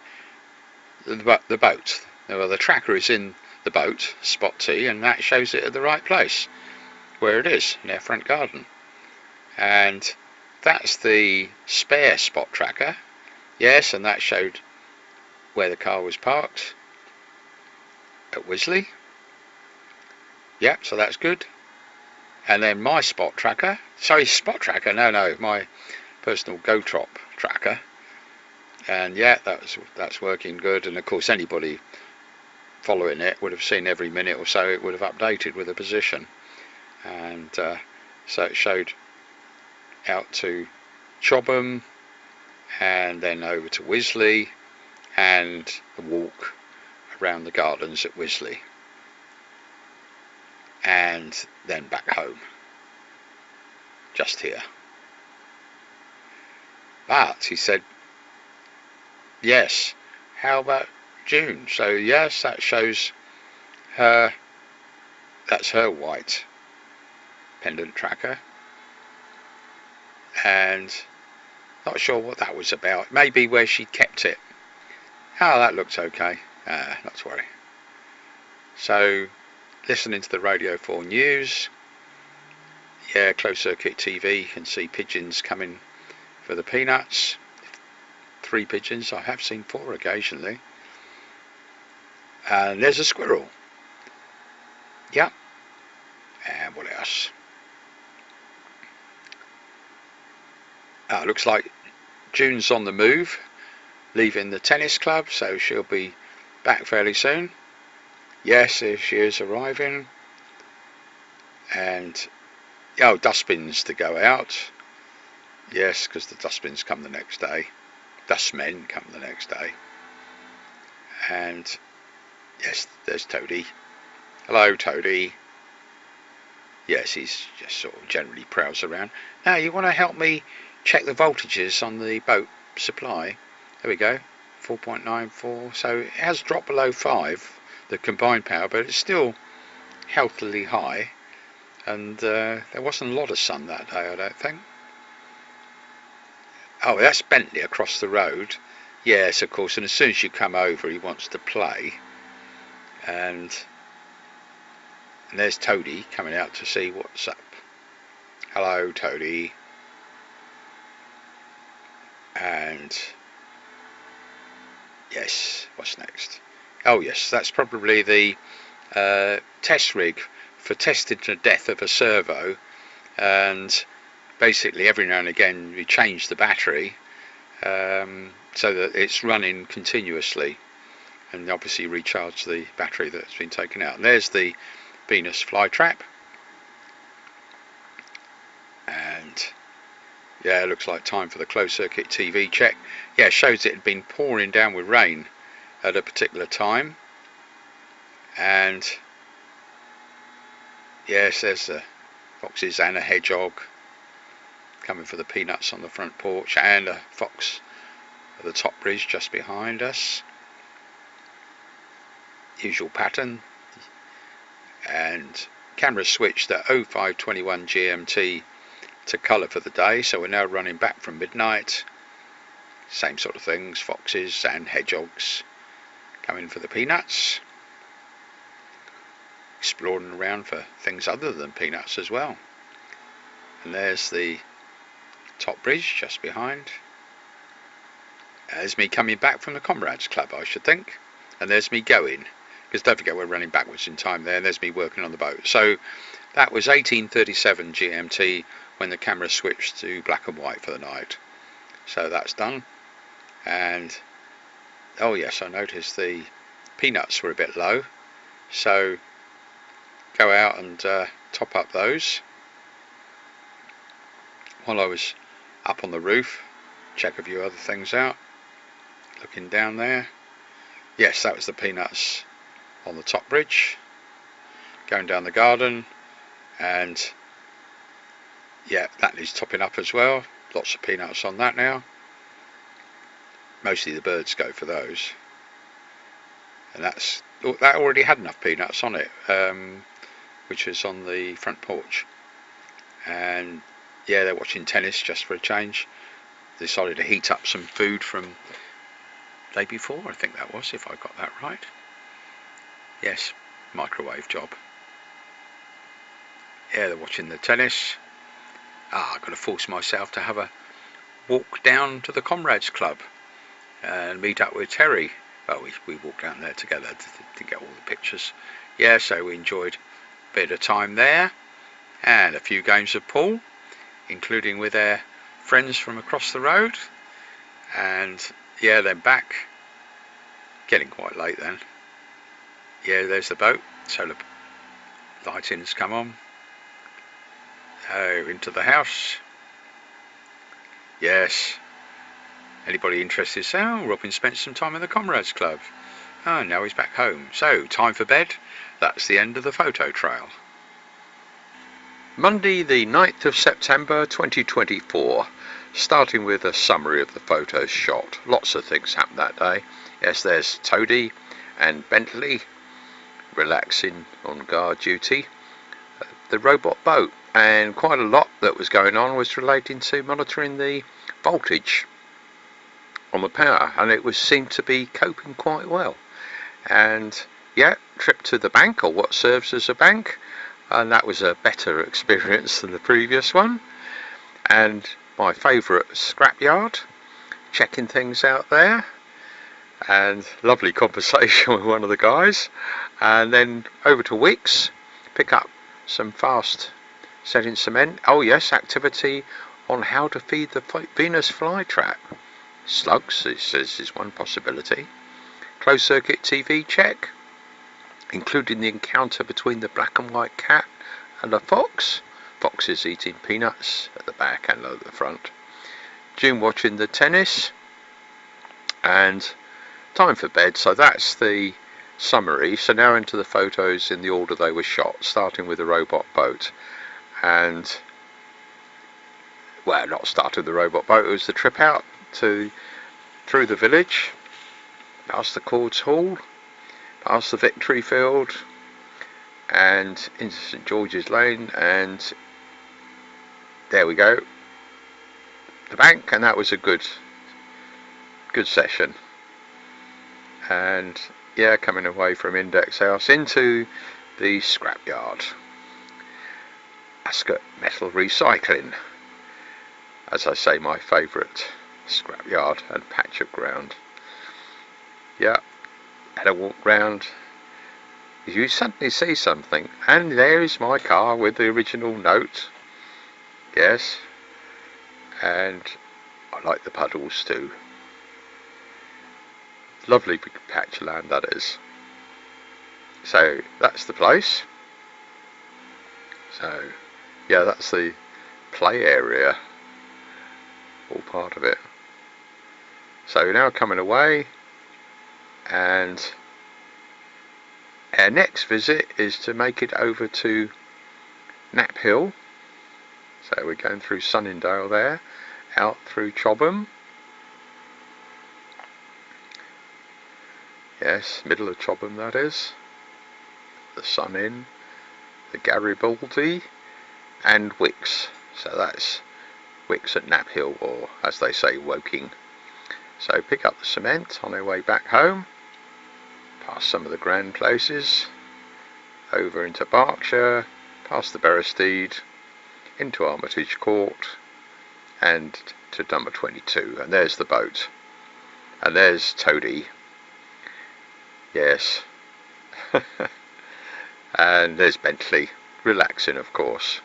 S1: boat? Well, the tracker is in the boat, spot T, and that shows it at the right place, where it is, in our front garden. And that's the spare spot tracker. Yes, and that showed where the car was parked at Wisley. Yep, so that's good. And then my spot tracker, my personal GoTrop tracker, and yeah, that's working good. And of course, anybody following it would have seen every minute or so it would have updated with a position, and so it showed out to Chobham, and then over to Wisley, and a walk around the gardens at Wisley, and then back home, just here. But he said, yes, how about June? So yes, that shows her, that's her white pendant tracker, and not sure what that was about. Maybe where she kept it. Oh, that looks okay. Not to worry. So listening to the Radio 4 news, yeah, closed circuit TV, you can see pigeons coming for the peanuts. 3 pigeons, I have seen 4 occasionally. And there's a squirrel. Yep. And what else? Looks like June's on the move, leaving the tennis club, so she'll be back fairly soon. Yes, there she is arriving. And dustbins to go out. Yes, because the dustbins come the next day. Dustmen come the next day. And yes, there's Toadie. Hello, Toadie. Yes, he's just sort of generally prowls around. Now, you want to help me check the voltages on the boat supply? There we go, 4.94. So it has dropped below 5, the combined power, but it's still healthily high. And there wasn't a lot of sun that day, I don't think. Oh, that's Bentley across the road. Yes, of course, and as soon as you come over, he wants to play. And there's Toadie coming out to see what's up. Hello, Toadie. And yes, what's next? Oh yes, that's probably the test rig for testing the death of a servo, and basically every now and again we change the battery so that it's running continuously, and obviously recharge the battery that's been taken out. And there's the Venus flytrap, and yeah, it looks like time for the closed circuit TV check. Yeah, it shows it had been pouring down with rain at a particular time, and yes, there's the foxes and a hedgehog coming for the peanuts on the front porch, and a fox at the top bridge just behind us. Usual pattern. And camera switched at 0521 GMT to colour for the day, so we're now running back from midnight. Same sort of things, foxes and hedgehogs coming for the peanuts, exploring around for things other than peanuts as well. And there's the top bridge just behind. There's me coming back from the Comrades Club, I should think, and there's me going, because don't forget we're running backwards in time there, and there's me working on the boat. So that was 1837 GMT when the camera switched to black and white for the night. So that's done. And oh yes, I noticed the peanuts were a bit low, so go out and top up those. While I was up on the roof, check a few other things out. Looking down there, yes, that was the peanuts on the top bridge. Going down the garden, and yeah, that needs topping up as well. Lots of peanuts on that now. Mostly the birds go for those, and that already had enough peanuts on it, which is on the front porch. And yeah, they're watching tennis just for a change. Decided to heat up some food from the day before, I think that was, if I got that right. Yes, microwave job. Yeah, they're watching the tennis. I've got to force myself to have a walk down to the Comrades Club and meet up with Terry. Well, we walked down there together to get all the pictures. Yeah, so we enjoyed a bit of time there, and a few games of pool, including with their friends from across the road. And yeah, then back, getting quite late then. Yeah, there's the boat, solar lighting's come on. Oh, into the house. Yes, anybody interested say, oh, Robin spent some time in the Comrades Club. Oh, now he's back home. So, time for bed. That's the end of the photo trail. Monday the 9th of September 2024. Starting with a summary of the photos shot. Lots of things happened that day. Yes, there's Toadie and Bentley relaxing on guard duty. The robot boat, and quite a lot that was going on was relating to monitoring the voltage on the power, and it seemed to be coping quite well. And yeah, trip to the bank, or what serves as a bank, and that was a better experience than the previous one. And my favourite scrapyard, checking things out there, and lovely conversation with one of the guys. And then over to Wicks, pick up some fast setting cement. Oh yes, activity on how to feed the Venus flytrap. Slugs, it says, is one possibility. Closed circuit TV check, including the encounter between the black and white cat and a fox. Fox is eating peanuts at the back and at the front. June watching the tennis, and time for bed. So that's the summary. So now into the photos in the order they were shot, starting with the robot boat. And well, not starting with the robot boat, it was the trip out through the village, past the Cords Hall, past the Victory Field, and into St George's Lane, and there we go, the bank. And that was a good session. And yeah, coming away from Index House into the scrapyard, Ascot Metal Recycling, as I say, my favourite scrapyard and patch of ground. Yeah, had a walk round. You suddenly see something, and there is my car with the original note. Yes, and I like the puddles too. Lovely big patch of land that is. So that's the place. So yeah, that's the play area, all part of it. So now coming away, and our next visit is to make it over to Knapp Hill. So we're going through Sunninghill there, out through Chobham. Yes, middle of Chobham that is. The Sun Inn, the Garibaldi, and Wicks. So that's Wicks at Knapp Hill, or as they say, Woking. So pick up the cement on our way back home, past some of the grand places, over into Berkshire, past the Beresteed, into Armitage Court, and to number 22. And there's the boat. And there's Toadie. Yes. And there's Bentley, relaxing of course.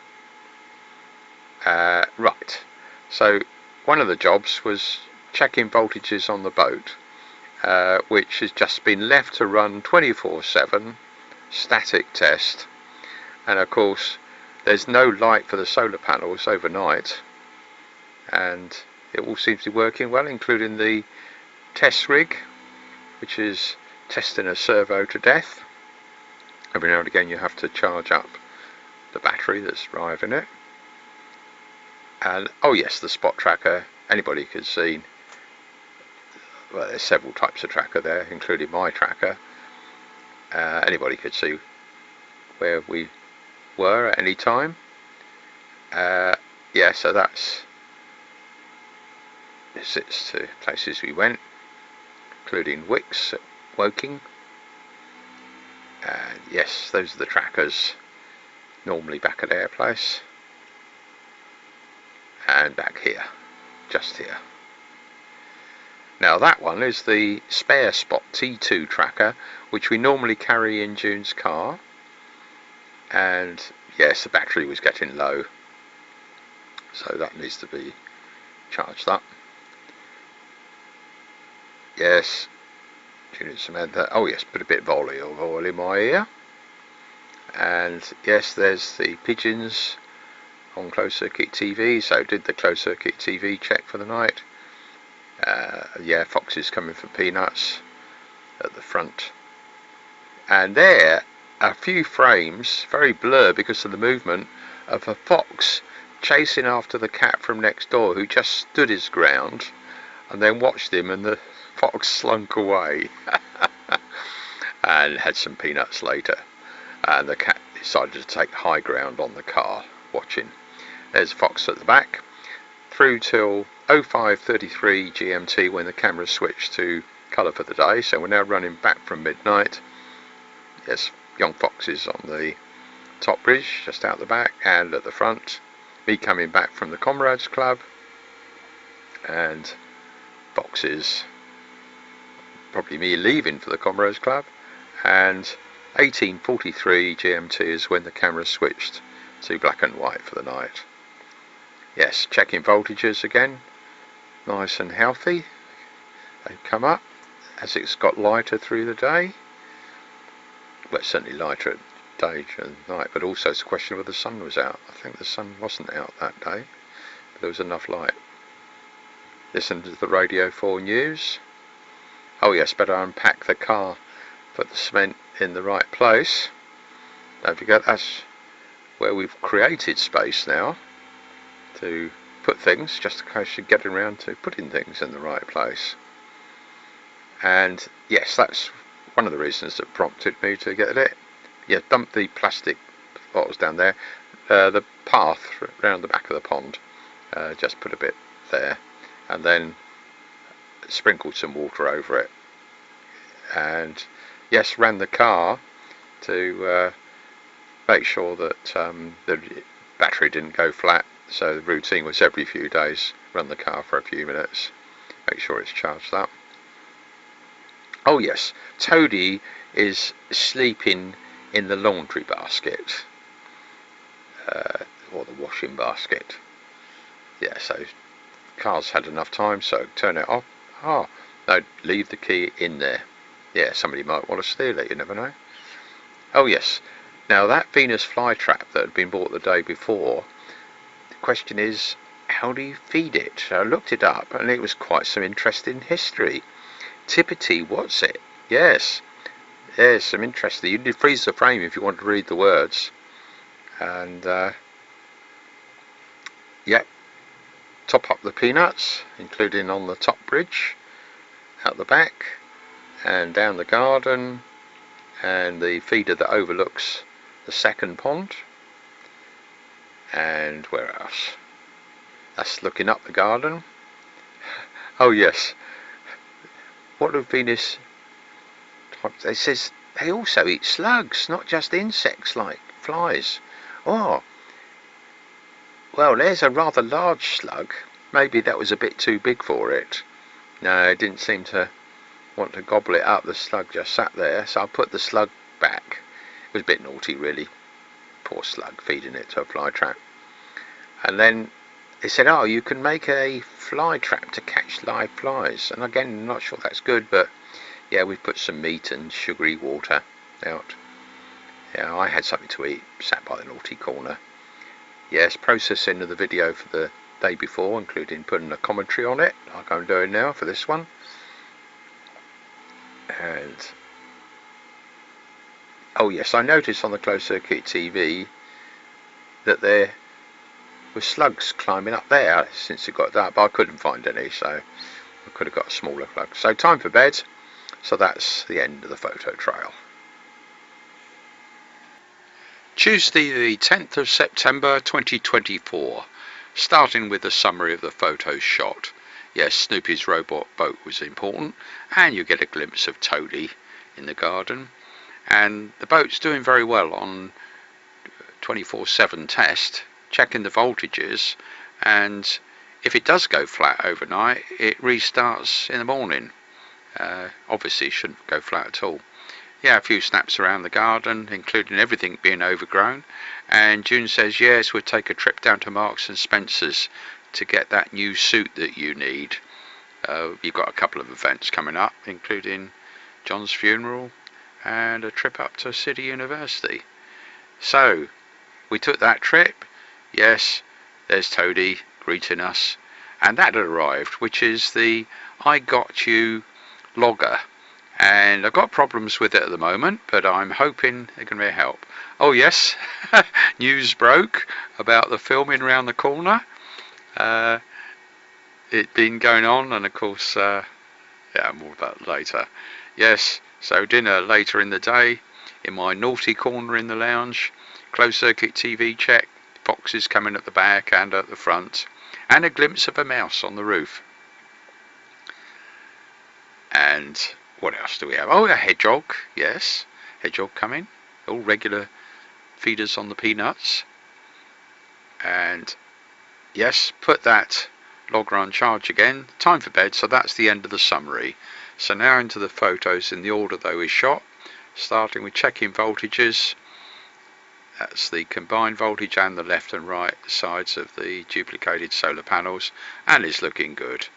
S1: Right, so one of the jobs was checking voltages on the boat, which has just been left to run 24/7, static test, and of course there's no light for the solar panels overnight, and it all seems to be working well, including the test rig, which is testing a servo to death. Every now and again you have to charge up the battery that's driving it. And oh yes, the spot tracker, anybody could see. Well, there's several types of tracker there, including my tracker. Anybody could see where we were at any time. Yeah, so that's visits to places we went, including Wicks at Woking. And yes, those are the trackers, normally back at their place. And back here, just here. Now that one is the spare spot T2 tracker, which we normally carry in June's car. And yes, the battery was getting low, so that needs to be charged up. Yes, Samantha. Oh yes, put a bit of olive oil in my ear. And yes, there's the pigeons on closed circuit TV, so did the closed circuit TV check for the night. Yeah, foxes coming for peanuts at the front. And there, a few frames, very blurred because of the movement, of a fox chasing after the cat from next door, who just stood his ground and then watched him, and the fox slunk away and had some peanuts later. And the cat decided to take high ground on the car, watching. There's fox at the back, through till 05:33 GMT when the camera switched to colour for the day. So we're now running back from midnight. Yes, young foxes on the top bridge, just out the back, and at the front. Me coming back from the Comrades Club, and foxes, probably me leaving for the Comrades Club. And 18:43 GMT is when the camera switched to black and white for the night. Yes, checking voltages again, nice and healthy. They've come up as it's got lighter through the day. Well, it's certainly lighter at day and night, but also it's a question of whether the sun was out. I think the sun wasn't out that day, but there was enough light. Listen to the Radio 4 news. Oh yes, better unpack the car, put the cement in the right place. Don't forget, that's where we've created space now to put things, just in case you're getting around to putting things in the right place. And yes, that's one of the reasons that prompted me to get it. Yeah, dump the plastic bottles down there. The path around the back of the pond, just put a bit there, and then sprinkled some water over it. And yes, ran the car to make sure that the battery didn't go flat. So the routine was every few days run the car for a few minutes, Make sure it's charged up. Oh yes, Toadie is sleeping in the laundry basket, or the washing basket. Yeah, so car's had enough time, so turn it off. Oh, no, leave the key in there. Yeah, somebody might want to steal it, you never know. Oh yes, now that Venus flytrap that had been bought the day before, the question is, how do you feed it? So I looked it up, and it was quite some interesting history. Tippity, what's it? Yes, there's some interesting. You need to freeze the frame if you want to read the words. And yeah, top up the peanuts, including on the top bridge, out the back, and down the garden, and the feeder that overlooks the second pond. And where else? That's looking up the garden. Oh yes, what do Venus? It says they also eat slugs, not just insects like flies. Oh, well, there's a rather large slug. Maybe that was a bit too big for it. No, it didn't seem to want to gobble it up. The slug just sat there, so I put the slug back. It was a bit naughty, really. Poor slug, feeding it to a fly trap. And then they said, oh, you can make a fly trap to catch live flies. And again, I'm not sure that's good, but yeah, we put some meat and sugary water out. Yeah, I had something to eat, sat by the naughty corner. Yes, processing of the video for the day before, including putting a commentary on it, like I'm doing now for this one. And oh yes, I noticed on the closed circuit TV that there were slugs climbing up there since it got dark, but I couldn't find any, so I could have got a smaller slug. So time for bed. So that's the end of the photo trail. Tuesday the 10th of September 2024, starting with a summary of the photos shot. Yes, Snoopy's robot boat was important, and you get a glimpse of Toadie in the garden. And the boat's doing very well on 24/7 test, checking the voltages, and if it does go flat overnight, it restarts in the morning. Obviously it shouldn't go flat at all. Yeah, a few snaps around the garden, including everything being overgrown, and June says yes, we'll take a trip down to Marks and Spencer's to get that new suit that you need. You've got a couple of events coming up, including John's funeral and a trip up to City University. So we took that trip. Yes, there's Toadie greeting us, and that had arrived, which is the I Got You logger, and I've got problems with it at the moment, but I'm hoping it can be a help. Oh yes, news broke about the filming around the corner. It been going on, and of course yeah, more about that later. Yes, so dinner later in the day in my naughty corner in the lounge, closed circuit TV check, foxes coming at the back and at the front, and a glimpse of a mouse on the roof. And what else do we have? Oh, a hedgehog, yes, hedgehog coming, all regular feeders on the peanuts. And yes, put that logger on charge again, time for bed, so that's the end of the summary. So now into the photos in the order they were shot, starting with checking voltages. That's the combined voltage and the left and right sides of the duplicated solar panels, and it's looking good.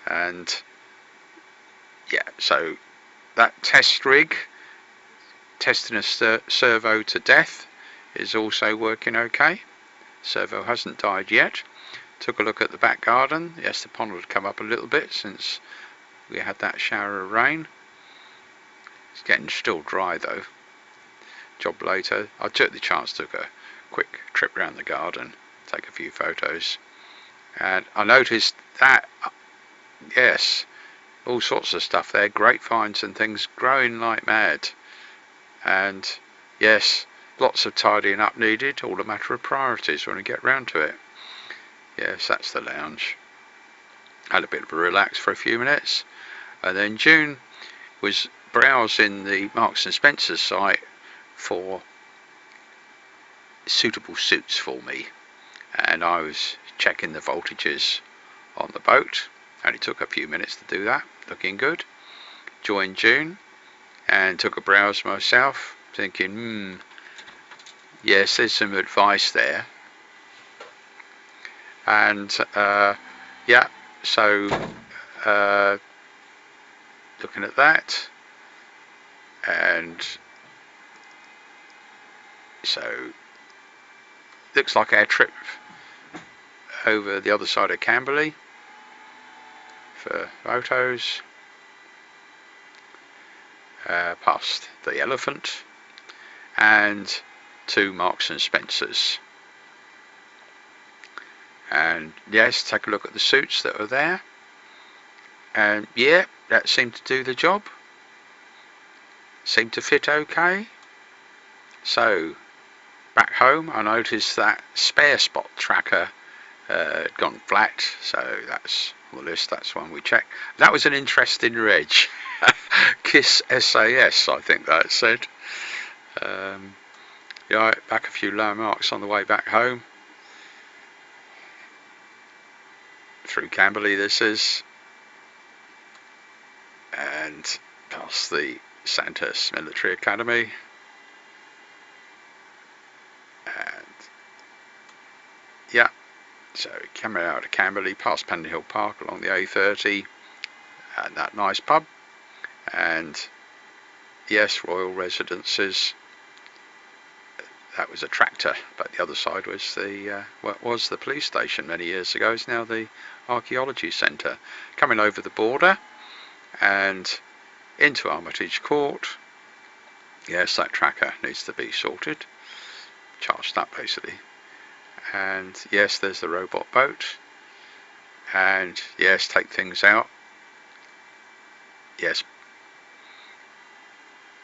S1: And yeah, so that test rig testing a servo to death is also working okay. Servo hasn't died yet. Took a look at the back garden. Yes, the pond had come up a little bit since we had that shower of rain. It's getting still dry though. Job later. I took the chance, took a quick trip around the garden, take a few photos, and I noticed that yes, all sorts of stuff there, grapevines and things growing like mad. And yes, lots of tidying up needed, all a matter of priorities when we get round to it. Yes, that's the lounge. Had a bit of a relax for a few minutes, and then June was browsing the Marks and Spencer site for suitable suits for me, and I was checking the voltages on the boat, Only took a few minutes to do that. Looking good. Joined June and took a browse myself, thinking, yes, there's some advice there. And yeah, so looking at that, and so looks like our trip over the other side of Camberley for photos, past the Elephant and to Marks and Spencer's. And yes, take a look at the suits that were there, and yeah, that seemed to do the job, seemed to fit okay. So back home I noticed that spare spot tracker had gone flat, so that's on the list, that's one we checked. That was an interesting reg. Kiss SAS, I think that said. Yeah, back a few landmarks on the way back home. Through Camberley this is, and past the Sandhurst Military Academy, and yeah, so coming out of Camberley past Sunninghill Park along the A30 and that nice pub, and yes, Royal Residences. That was a tractor, but the other side was the what was the police station many years ago. It's now the archaeology centre. Coming over the border and into Armitage Court. Yes, that tracker needs to be sorted, charged up basically. And yes, there's the robot boat. And yes, take things out. Yes,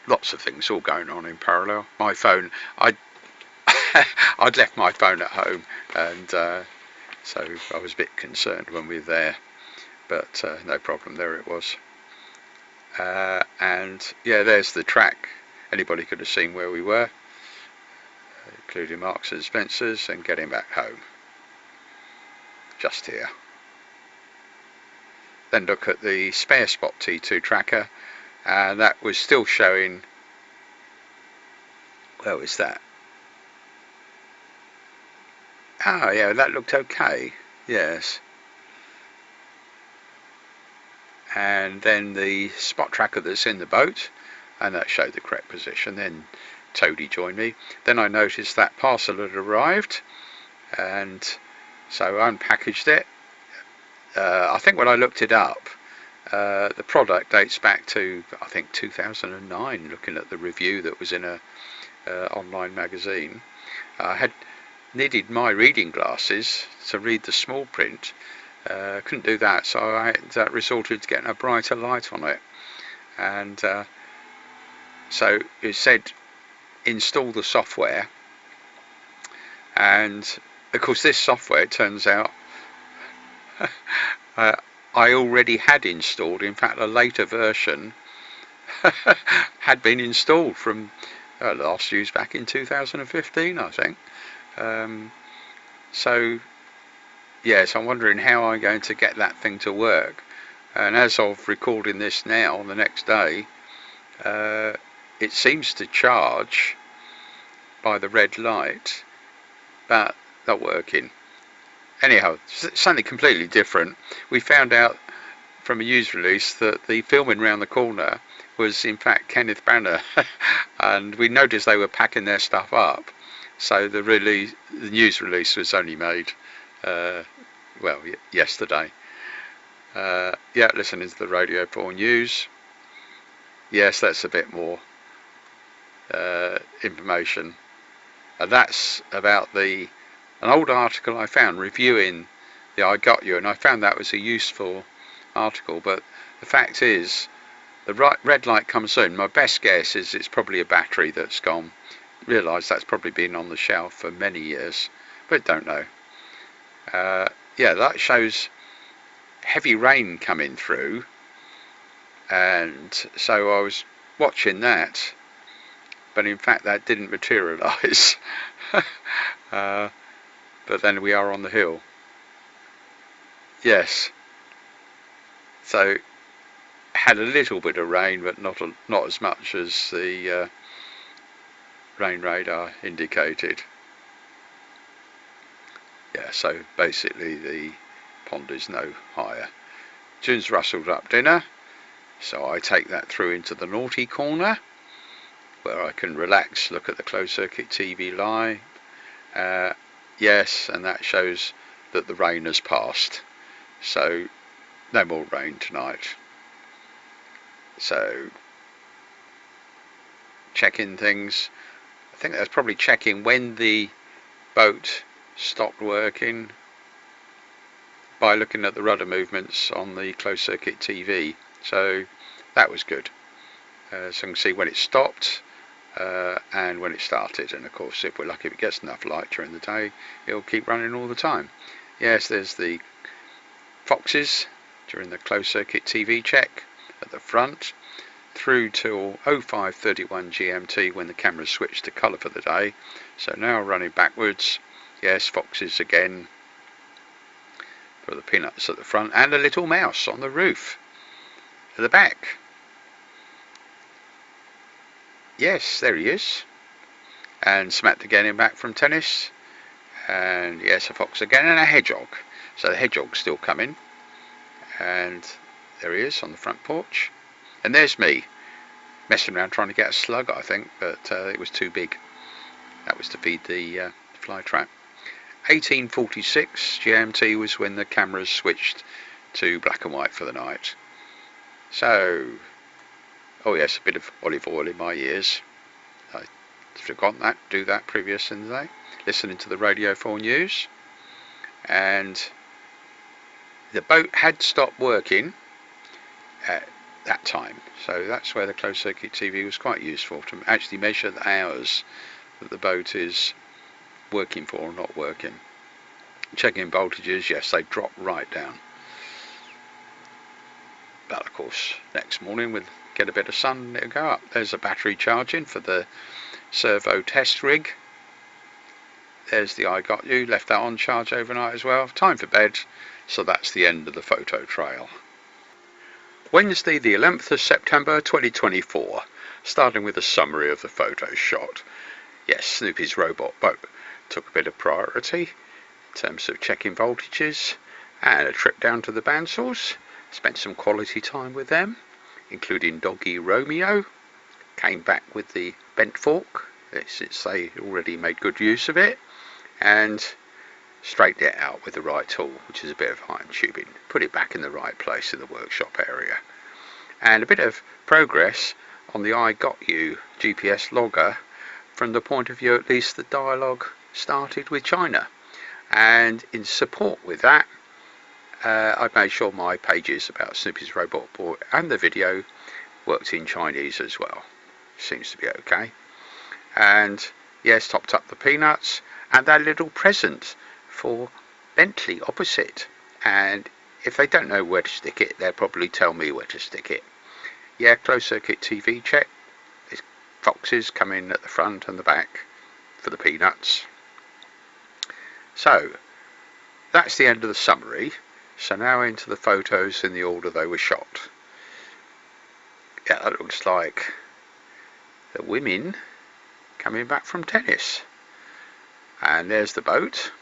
S1: lots of things all going on in parallel. My phone, I'd left my phone at home, and so I was a bit concerned when we were there, but no problem, there it was. And yeah, there's the track. Anybody could have seen where we were, including Marks and Spencer's, and getting back home. Just here. Then look at the spare spot T2 tracker, and that was still showing, where was that? Oh yeah, that looked okay, yes. And then the spot tracker that's in the boat, and that showed the correct position. Then Toadie joined me. Then I noticed that parcel had arrived, and so I unpackaged it. I think when I looked it up, the product dates back to, I think, 2009, looking at the review that was in a online magazine. I had needed my reading glasses to read the small print. Couldn't do that, so I resorted to getting a brighter light on it. And so it said install the software, and of course this software, it turns out, I already had installed. In fact, a later version had been installed from last used back in 2015, I think. So yes, I'm wondering how I'm going to get that thing to work. And as of recording this now, the next day, it seems to charge by the red light, but not working. Anyhow, something completely different. We found out from a news release that the filming round the corner was in fact Kenneth Branagh, and we noticed they were packing their stuff up. So the news release was only made, well, yesterday. Yeah, listening to the Radio 4 News. Yes, that's a bit more information. And that's about an old article I found reviewing the I Got You, and I found that was a useful article. But the fact is, the red light comes soon. My best guess is it's probably a battery that's gone. Realise that's probably been on the shelf for many years, but don't know. Yeah, that shows heavy rain coming through, and so I was watching that, but in fact that didn't materialise. But then we are on the hill. Yes, So had a little bit of rain, but not as much as the rain radar indicated. Yeah, so basically the pond is no higher. June's rustled up dinner, so I take that through into the naughty corner where I can relax, look at the closed circuit TV live. Yes, and that shows that the rain has passed, so no more rain tonight. So checking things, I think that's probably checking when the boat stopped working by looking at the rudder movements on the closed circuit TV, so that was good. So I can see when it stopped and when it started, and of course if we're lucky, if it gets enough light during the day, it'll keep running all the time. Yes, there's the foxes during the closed circuit TV check at the front, through till 05:31 GMT when the camera switched to colour for the day. So now running backwards. Yes, foxes again for the peanuts at the front, and a little mouse on the roof at the back. Yes, there he is. And Samantha getting back from tennis. And yes, a fox again, and a hedgehog. So the hedgehog's still coming. And there he is on the front porch. And there's me, messing around trying to get a slug, I think, but it was too big. That was to feed the fly trap. 1846 GMT was when the cameras switched to black and white for the night. So, oh yes, a bit of olive oil in my ears. I forgot that, do that previous in the day. Listening to the Radio 4 news. And the boat had stopped working at that time. So that's where the closed circuit TV was quite useful, to actually measure the hours that the boat is working for or not working. Checking voltages, yes, they drop right down. But of course, next morning we'll get a bit of sun and it'll go up. There's a battery charging for the servo test rig. There's the I Got You, left that on charge overnight as well. Time for bed, so that's the end of the photo trail. Wednesday the 11th of September 2024, starting with a summary of the photos shot. Yes, Snoopy's robot boat took a bit of priority in terms of checking voltages, and a trip down to the bandsaws. Spent some quality time with them, including doggy Romeo. Came back with the bent fork, since they already made good use of it, and straightened it out with the right tool, which is a bit of iron tubing. Put it back in the right place in the workshop area. And a bit of progress on the I Got You GPS logger, from the point of view at least the dialogue started with China. And in support with that, I've made sure my pages about Snoopy's robot boy and the video worked in Chinese as well. Seems to be okay. And yes, topped up the peanuts and that little present for Bentley opposite. And if they don't know where to stick it, they'll probably tell me where to stick it. Yeah, closed circuit TV check. There's foxes come in at the front and the back for the peanuts. So that's the end of the summary. So now into the photos in the order they were shot. Yeah, that looks like the women coming back from tennis. And there's the boat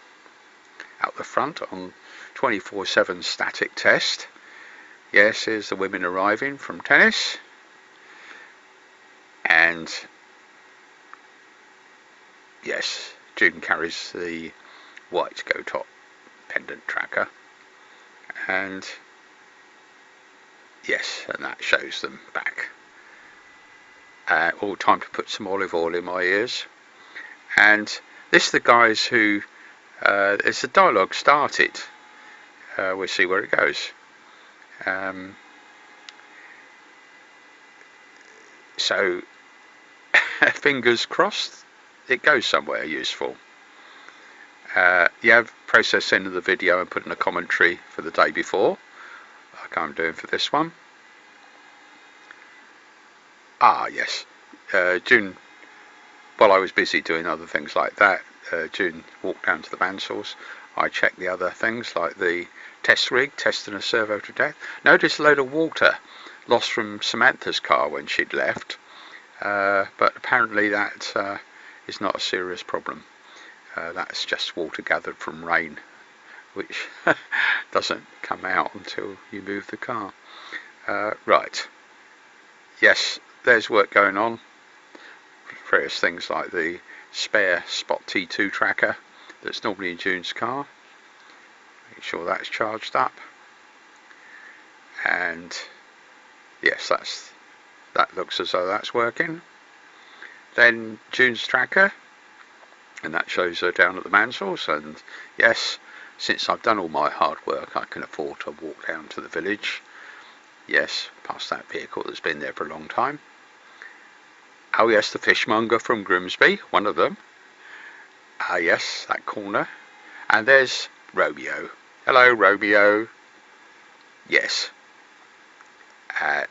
S1: out the front on 24/7 static test. Yes, here's the women arriving from tennis. And yes, June carries the white go top pendant tracker. And yes, and that shows them back. All time to put some olive oil in my ears. And this is the guys who, as the dialogue started, we'll see where it goes. So fingers crossed it goes somewhere useful. You have processing of the video and putting a commentary for the day before, like I'm doing for this one. Ah yes, June, while I was busy doing other things like that, June walked down to the bandsaws. I checked the other things like the test rig, testing a servo to death. Noticed a load of water lost from Samantha's car when she'd left, but apparently that is not a serious problem. That's just water gathered from rain, which doesn't come out until you move the car. Right, yes, there's work going on. Various things like the spare Spot T2 tracker that's normally in June's car. Make sure that's charged up. And yes, that looks as though that's working. Then June's tracker, and that shows her down at the Mansells. And yes, since I've done all my hard work, I can afford to walk down to the village. Yes, past that vehicle that's been there for a long time. Oh yes, the fishmonger from Grimsby, one of them. Ah yes, that corner. And there's Romeo. Hello, Romeo. Yes.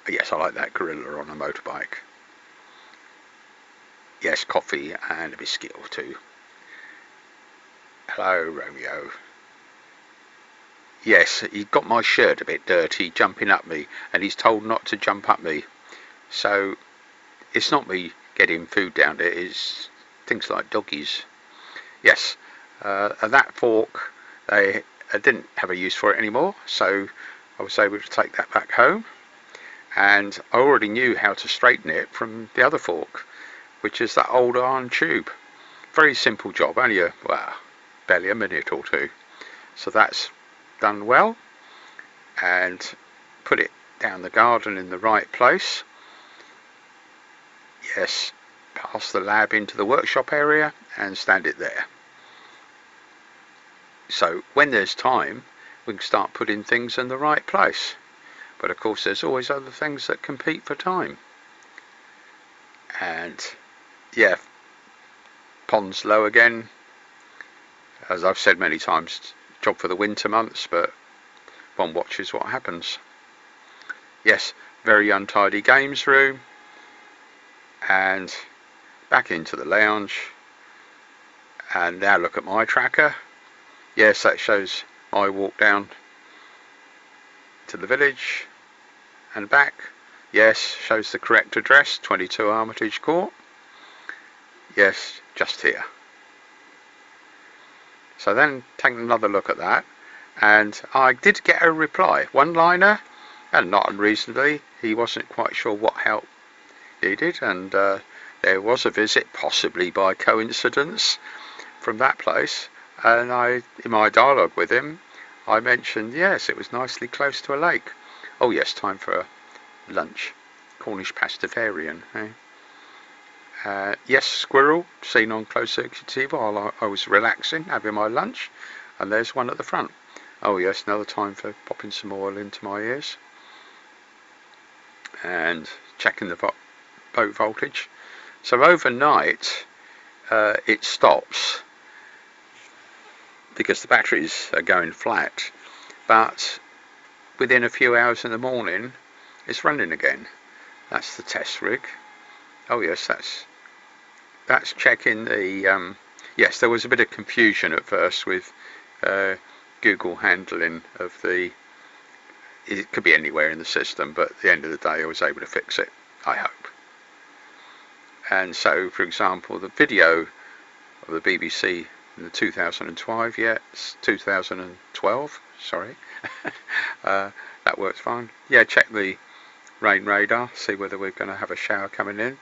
S1: Yes, I like that gorilla on a motorbike. Yes, coffee and a biscuit or two. Hello, Romeo. Yes, he got my shirt a bit dirty jumping up me, and he's told not to jump up me. So it's not me getting food down there, it's things like doggies. Yes, and that fork, I didn't have a use for it anymore, so I was able to take that back home. And I already knew how to straighten it from the other fork, which is that old iron tube. Very simple job, only barely a minute or two. So that's done well, and put it down the garden in the right place. Yes, pass the lab into the workshop area and stand it there. So when there's time, we can start putting things in the right place. But of course there's always other things that compete for time. And yeah, pond's low again. As I've said many times, job for the winter months, but one watches what happens. Yes, very untidy games room. And back into the lounge. And now look at my tracker. Yes, that shows my walk down to the village and back. Yes, shows the correct address, 22 Armitage Court. Yes, just here. So then taking another look at that, and I did get a reply, one-liner, and not unreasonably. He wasn't quite sure what help needed, and there was a visit, possibly by coincidence, from that place. And in my dialogue with him, I mentioned, yes, it was nicely close to a lake. Oh yes, time for a lunch. Cornish Pastafarian, eh? Yes, squirrel, seen on closed circuit TV while I was relaxing, having my lunch. And there's one at the front. Oh yes, another time for popping some oil into my ears. And checking the boat voltage. So overnight, it stops because the batteries are going flat, but within a few hours in the morning it's running again. That's the test rig. Oh yes, that's checking the yes, there was a bit of confusion at first with Google handling of the, it could be anywhere in the system, but at the end of the day I was able to fix it, I hope. And so, for example, the video of the BBC in the 2012, yeah, it's 2012, sorry, that works fine. Yeah, check the rain radar, see whether we're going to have a shower coming in,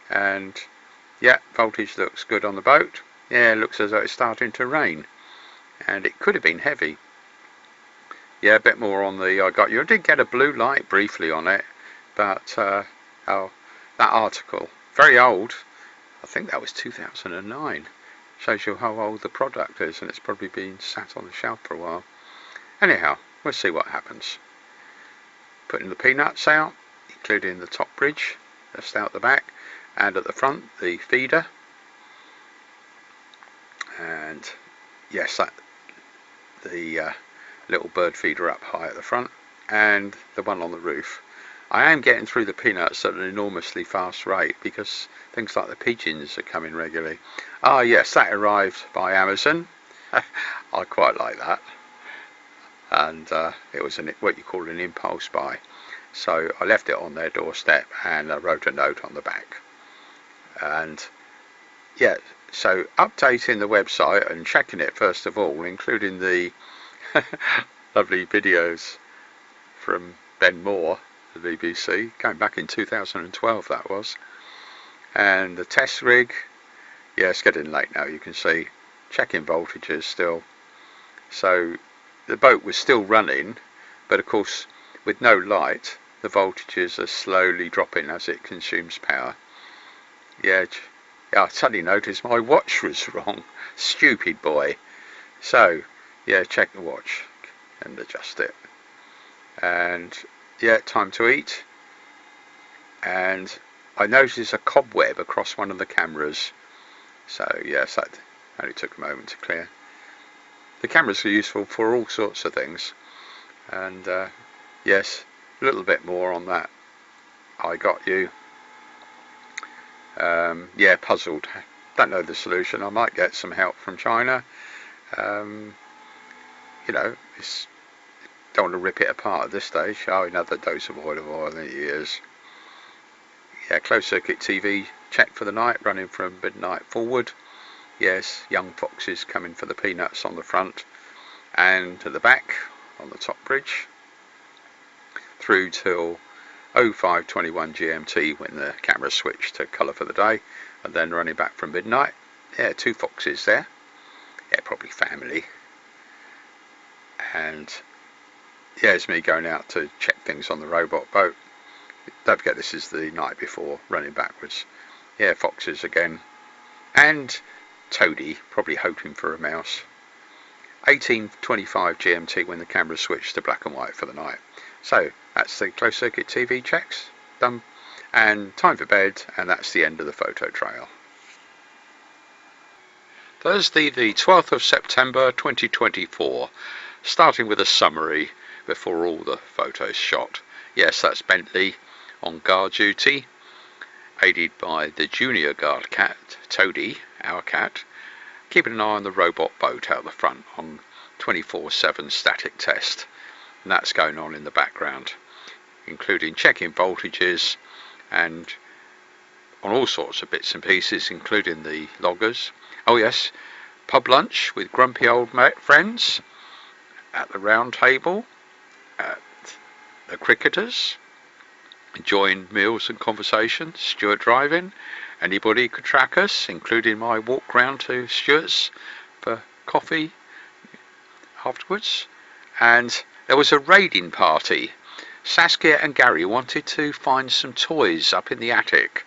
S1: and yeah, voltage looks good on the boat. Yeah, it looks as though it's starting to rain, and it could have been heavy. Yeah, a bit more on the I got you. I did get a blue light briefly on it, but oh, that article, very old, I think that was 2009. Shows you how old the product is, and it's probably been sat on the shelf for a while. Anyhow, we'll see what happens. Putting the peanuts out, including the top bridge, just out the back, and at the front, the feeder. And yes, the little bird feeder up high at the front, and the one on the roof. I am getting through the peanuts at an enormously fast rate because things like the pigeons are coming regularly. Ah yes, that arrived by Amazon. I quite like that. and it was what you call an impulse buy. So I left it on their doorstep and I wrote a note on the back. And yeah, so updating the website and checking it first of all, including the lovely videos from Ben Moore, the BBC, going back in 2012 that was, and the test rig. Yeah, it's getting late now, you can see. Checking voltages still. So the boat was still running, but of course with no light the voltages are slowly dropping as it consumes power. Yeah, I suddenly noticed my watch was wrong. Stupid boy. So yeah, check the watch and adjust it. And yeah, time to eat. And I noticed a cobweb across one of the cameras. So yes, that only took a moment to clear. The cameras are useful for all sorts of things. And yes, a little bit more on that. I got you. Yeah, puzzled. Don't know the solution. I might get some help from China. You know, don't want to rip it apart at this stage. Oh, another dose of oil in the ears. Yeah, closed circuit TV check for the night, running from midnight forward. Yes, young foxes coming for the peanuts on the front and to the back on the top bridge through till 05:21 GMT when the camera switched to colour for the day, and then running back from midnight. Yeah, 2 foxes there. Yeah, probably family. And yeah, it's me going out to check things on the robot boat. Don't forget this is the night before, running backwards. Yeah, foxes again. And Toady, probably hoping for a mouse. 18:25 GMT when the camera switched to black and white for the night. So that's the closed circuit TV checks done, and time for bed, and that's the end of the photo trail. Thursday the 12th of September 2024, starting with a summary before all the photos shot. Yes, that's Bentley on guard duty, aided by the junior guard cat, Toady, our cat, keeping an eye on the robot boat out the front on 24/7 static test. And that's going on in the background, including checking voltages and on all sorts of bits and pieces, including the loggers. Oh yes, pub lunch with grumpy old friends at the round table at the Cricketers, enjoying meals and conversation. Stuart driving. Anybody could track us, including my walk round to Stuart's for coffee afterwards. And there was a raiding party. Saskia and Gary wanted to find some toys up in the attic,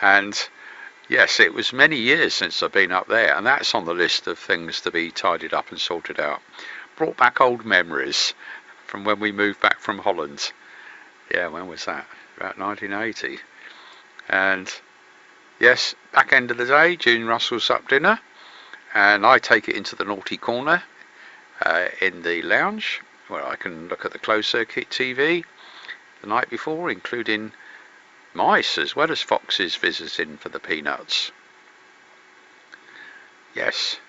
S1: and yes, it was many years since I've been up there, and that's on the list of things to be tidied up and sorted out. Brought back old memories from when we moved back from Holland. Yeah, when was that? About 1980. And yes, back end of the day, June Russell's up dinner, and I take it into the naughty corner in the lounge where I can look at the closed circuit TV the night before, including mice as well as foxes visiting for the peanuts. Yes.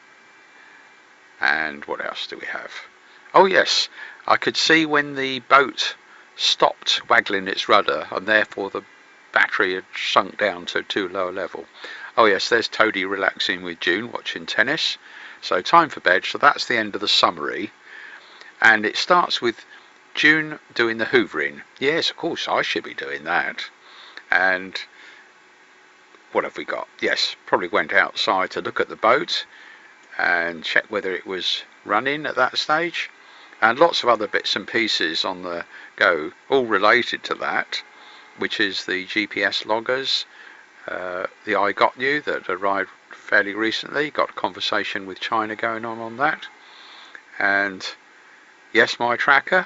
S1: And what else do we have? Oh yes, I could see when the boat stopped waggling its rudder, and therefore the battery had sunk down to too low a level. Oh yes, there's Toady relaxing with June, watching tennis. So time for bed. So that's the end of the summary, and it starts with June doing the hoovering. Yes, of course I should be doing that. And what have we got? Yes, probably went outside to look at the boat and check whether it was running at that stage, and lots of other bits and pieces on the go, all related to that, which is the GPS loggers, the I Got You that arrived fairly recently. Got a conversation with China going on that, and yes, my tracker,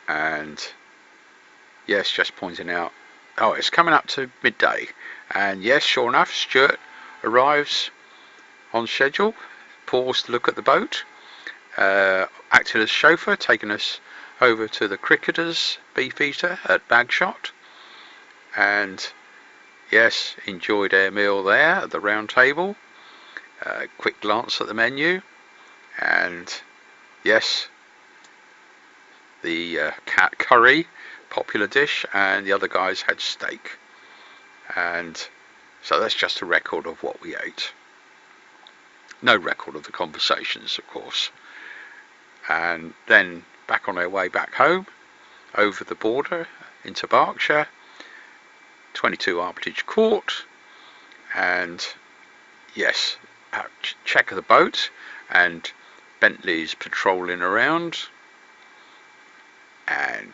S1: and yes, just pointing out, oh, it's coming up to midday, and yes, sure enough, Stuart arrives on schedule, paused to look at the boat, acted as chauffeur, taking us over to the Cricketers Beefeater at Bagshot, and yes, enjoyed our meal there at the round table. Quick glance at the menu, and yes, the cat curry, popular dish, and the other guys had steak. And so that's just a record of what we ate. No record of the conversations, of course. And then back on our way back home, over the border into Berkshire, 22 Armitage Court, and yes, check of the boat, and Bentley's patrolling around, and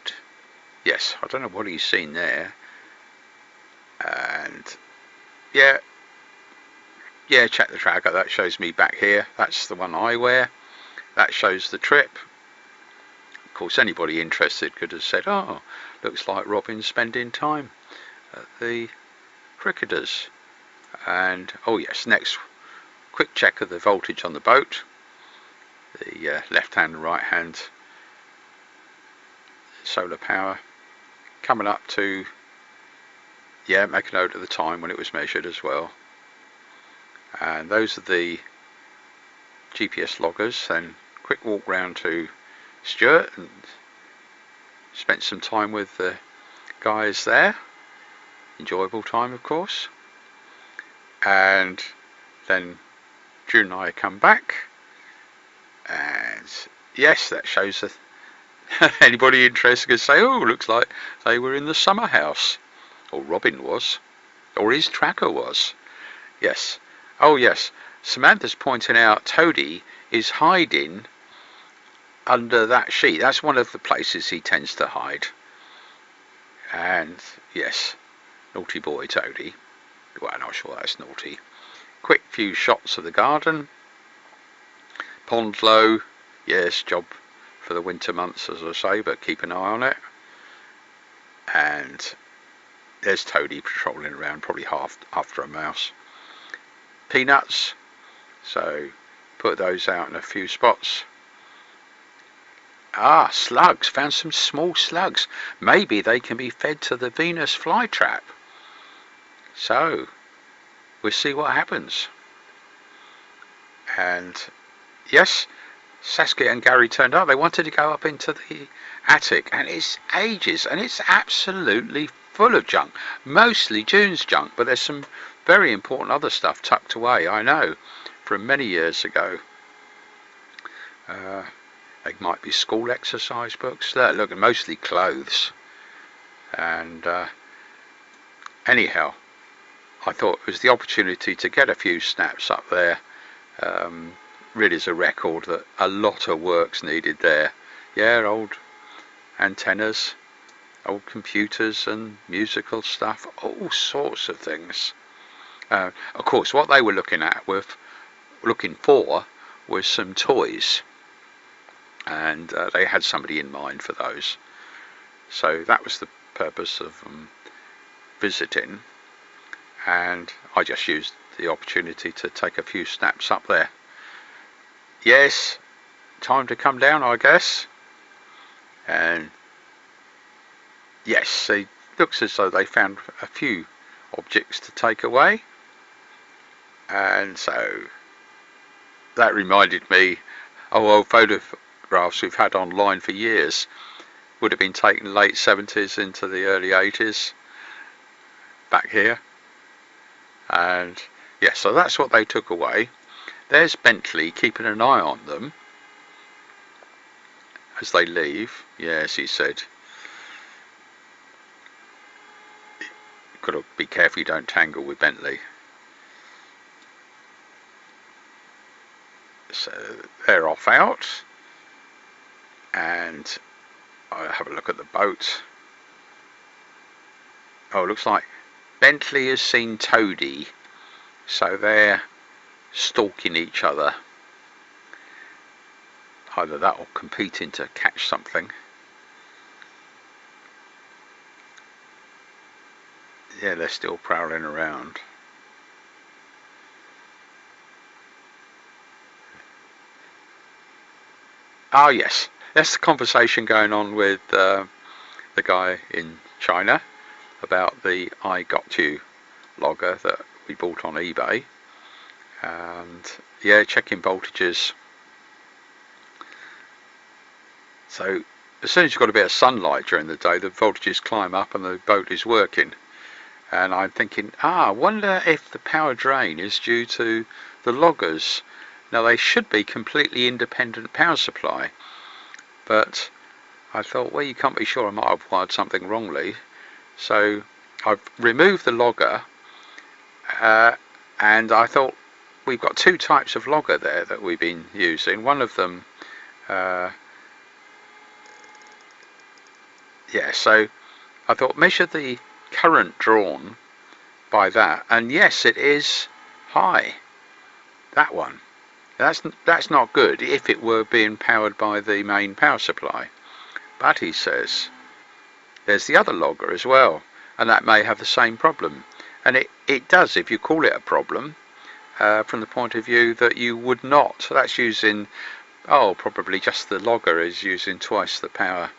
S1: yes, I don't know what he's seen there, and yeah, check the tracker, that shows me back here, that's the one I wear, that shows the trip. Of course, anybody interested could have said, oh, looks like Robin's spending time at the cricketers. And oh yes, next quick check of the voltage on the boat, the left hand and right hand solar power, coming up to, yeah, make a note of the time when it was measured as well. And those are the GPS loggers. Then quick walk round to Stuart and spent some time with the guys there, enjoyable time of course. And then June and I come back, and yes, that shows that anybody interested could say, oh, looks like they were in the summer house, or Robin was, or his tracker was. Yes, oh yes, Samantha's pointing out Toady is hiding under that sheet. That's one of the places he tends to hide. And yes, naughty boy Toady. Well, I'm not sure that's naughty. Quick few shots of the garden. Pond low, yes, job for the winter months as I say, but keep an eye on it. And there's Toady patrolling around, probably half after a mouse. Peanuts, so put those out in a few spots. Ah, slugs, found some small slugs. Maybe they can be fed to the Venus flytrap. So, we'll see what happens. And yes, Saskia and Gary turned up. They wanted to go up into the attic, and it's ages, and it's absolutely full of junk. Mostly June's junk, but there's some very important other stuff tucked away, I know, from many years ago. They might be school exercise books. Look, mostly clothes. And anyhow, I thought it was the opportunity to get a few snaps up there. Really is a record that a lot of work's needed there. Yeah, old antennas, old computers and musical stuff, all sorts of things. Of course, what they were looking for was some toys, and they had somebody in mind for those. So that was the purpose of visiting, and I just used the opportunity to take a few snaps up there. Yes, time to come down, I guess. And yes, it looks as though they found a few objects to take away. And so that reminded me of old photographs we've had online for years. Would have been taken late 70s into the early 80s back here. And yes, so that's what they took away. There's Bentley keeping an eye on them as they leave. Yes, he said, got to be careful you don't tangle with Bentley. So they're off out, and I'll have a look at the boat. Oh, it looks like Bentley has seen Toady, so they're stalking each other. Either that or competing to catch something. Yeah, they're still prowling around. Ah, yes, that's the conversation going on with the guy in China about the I Got You logger that we bought on eBay. And yeah, checking voltages. So as soon as you've got a bit of sunlight during the day, the voltages climb up and the boat is working. And I'm thinking, I wonder if the power drain is due to the loggers. Now they should be completely independent power supply, but I thought, well, you can't be sure, I might have wired something wrongly. So I've removed the logger, and I thought, we've got two types of logger there that we've been using. One of them, so I thought, measure the current drawn by that, and yes, it is high. That one. That's not good if it were being powered by the main power supply. But he says there's the other logger as well, and that may have the same problem. And it does if you call it a problem, from the point of view that you would not. So that's using, probably just the logger is using twice the power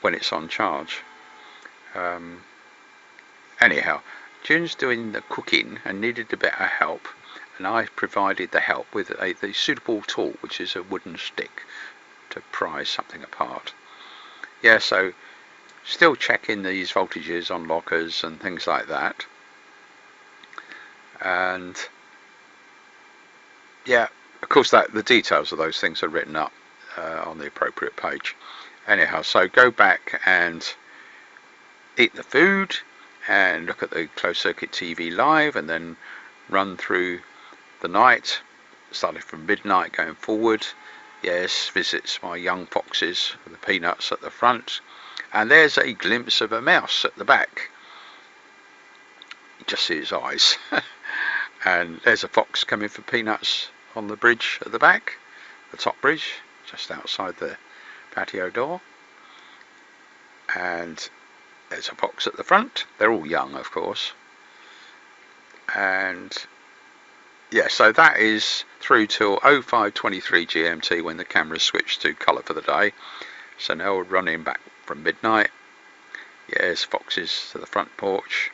S1: when it's on charge. Anyhow, June's doing the cooking and needed a bit of help, and I provided the help with the suitable tool, which is a wooden stick to pry something apart. Yeah, so still checking these voltages on lockers and things like that. And yeah, of course the details of those things are written up on the appropriate page. Anyhow, so go back and eat the food and look at the closed circuit TV live, and then run through the night, starting from midnight going forward. Yes, visits my young foxes with the peanuts at the front, and there's a glimpse of a mouse at the back. You just see his eyes. And there's a fox coming for peanuts on the bridge at the back, the top bridge, just outside the patio door. And there's a fox at the front. They're all young, of course. And yeah, so that is through till 05:23 GMT when the camera switched to colour for the day. So now we're running back from midnight. Yes, foxes to the front porch.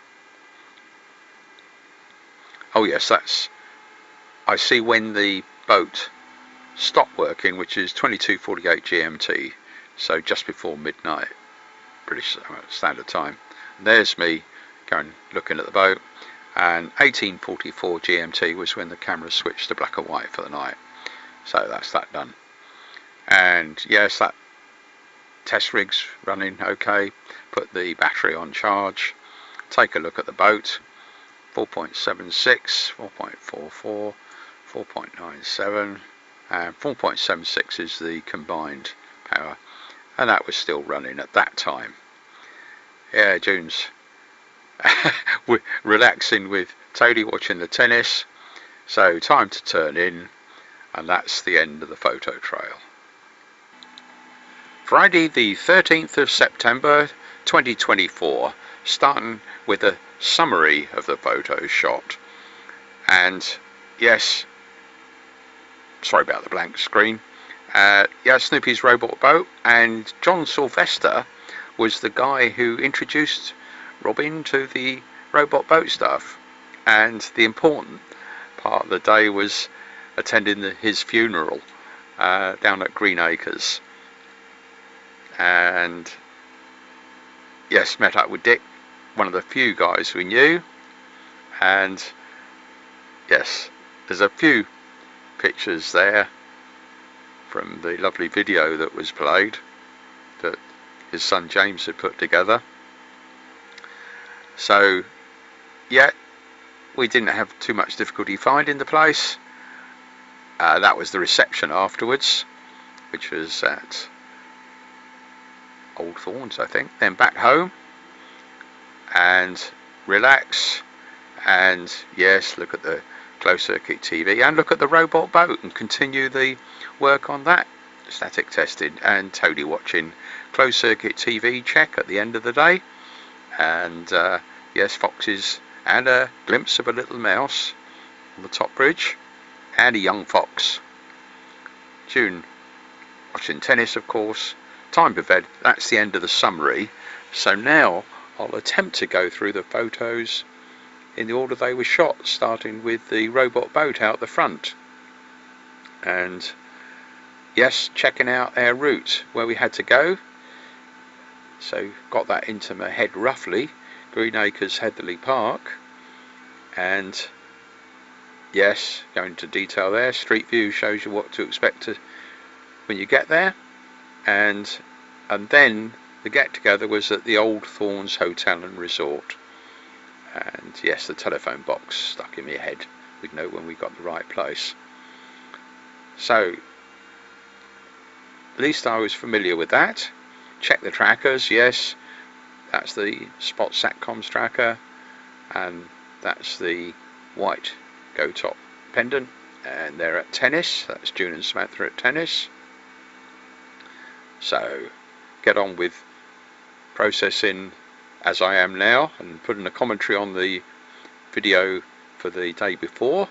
S1: Oh yes, I see when the boat stopped working, which is 22:48 GMT, so just before midnight British Standard Time. And there's me going looking at the boat, and 18:44 GMT was when the camera switched to black and white for the night. So that's that done. And yes, that test rig's running okay. Put the battery on charge, take a look at the boat. 4.76, 4.44, 4.97, and 4.76 is the combined power, and that was still running at that time. Yeah, June's relaxing with Toadie watching the tennis, so time to turn in, and that's the end of the photo trail. Friday the 13th of September 2024, starting with a summary of the photo shot. And yes, sorry about the blank screen. Snoopy's robot boat, and John Sylvester was the guy who introduced Robin to the robot boat stuff, and the important part of the day was attending his funeral down at Green Acres. And yes, met up with Dick, one of the few guys we knew, and yes, there's a few pictures there from the lovely video that was played that his son James had put together. So yeah, we didn't have too much difficulty finding the place. That was the reception afterwards, which was at Old Thorns, I think. Then back home and relax, and yes, look at the closed circuit TV and look at the robot boat and continue the work on that, static testing, and Toadie watching closed circuit TV check at the end of the day. And yes, foxes and a glimpse of a little mouse on the top bridge and a young fox. June watching tennis, of course. Time for bed. That's the end of the summary. So now I'll attempt to go through the photos in the order they were shot, starting with the robot boat out the front. And yes, checking out our route where we had to go. So got that into my head roughly. Greenacres, Heatherley Park, and yes, going into detail there. Street view shows you what to expect when you get there, and then the get together was at the Old Thorns Hotel and Resort. And yes, the telephone box stuck in my head. We'd know when we got the right place. So at least I was familiar with that. Check the trackers, yes, that's the Spot Satcoms tracker, and that's the white Go Top pendant, and they're at tennis. That's June and Samantha at tennis. So get on with processing as I am now and putting a commentary on the video for the day before.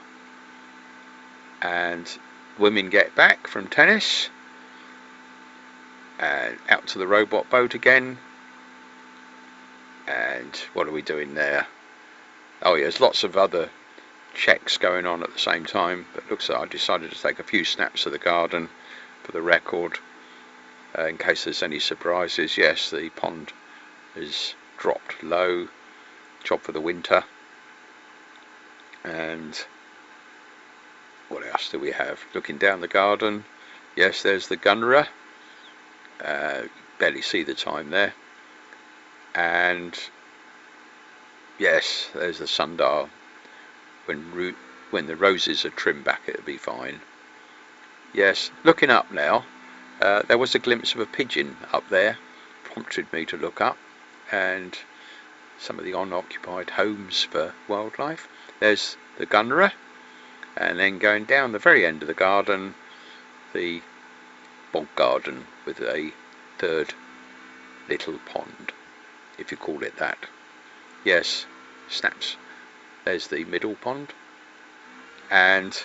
S1: And women get back from tennis and out to the robot boat again. And what are we doing there? Oh yeah, there's lots of other checks going on at the same time, but looks like I decided to take a few snaps of the garden for the record, in case there's any surprises. Yes, the pond is dropped low, job for the winter. And what else do we have? Looking down the garden, yes, there's the gunnerer, barely see the time there, and yes, there's the sundial. When the roses are trimmed back, it'll be fine. Yes, looking up now, there was a glimpse of a pigeon up there, prompted me to look up, and some of the unoccupied homes for wildlife. There's the gunnerer, and then going down the very end of the garden, the bog garden with a third little pond, if you call it that. Yes, snaps. There's the middle pond, and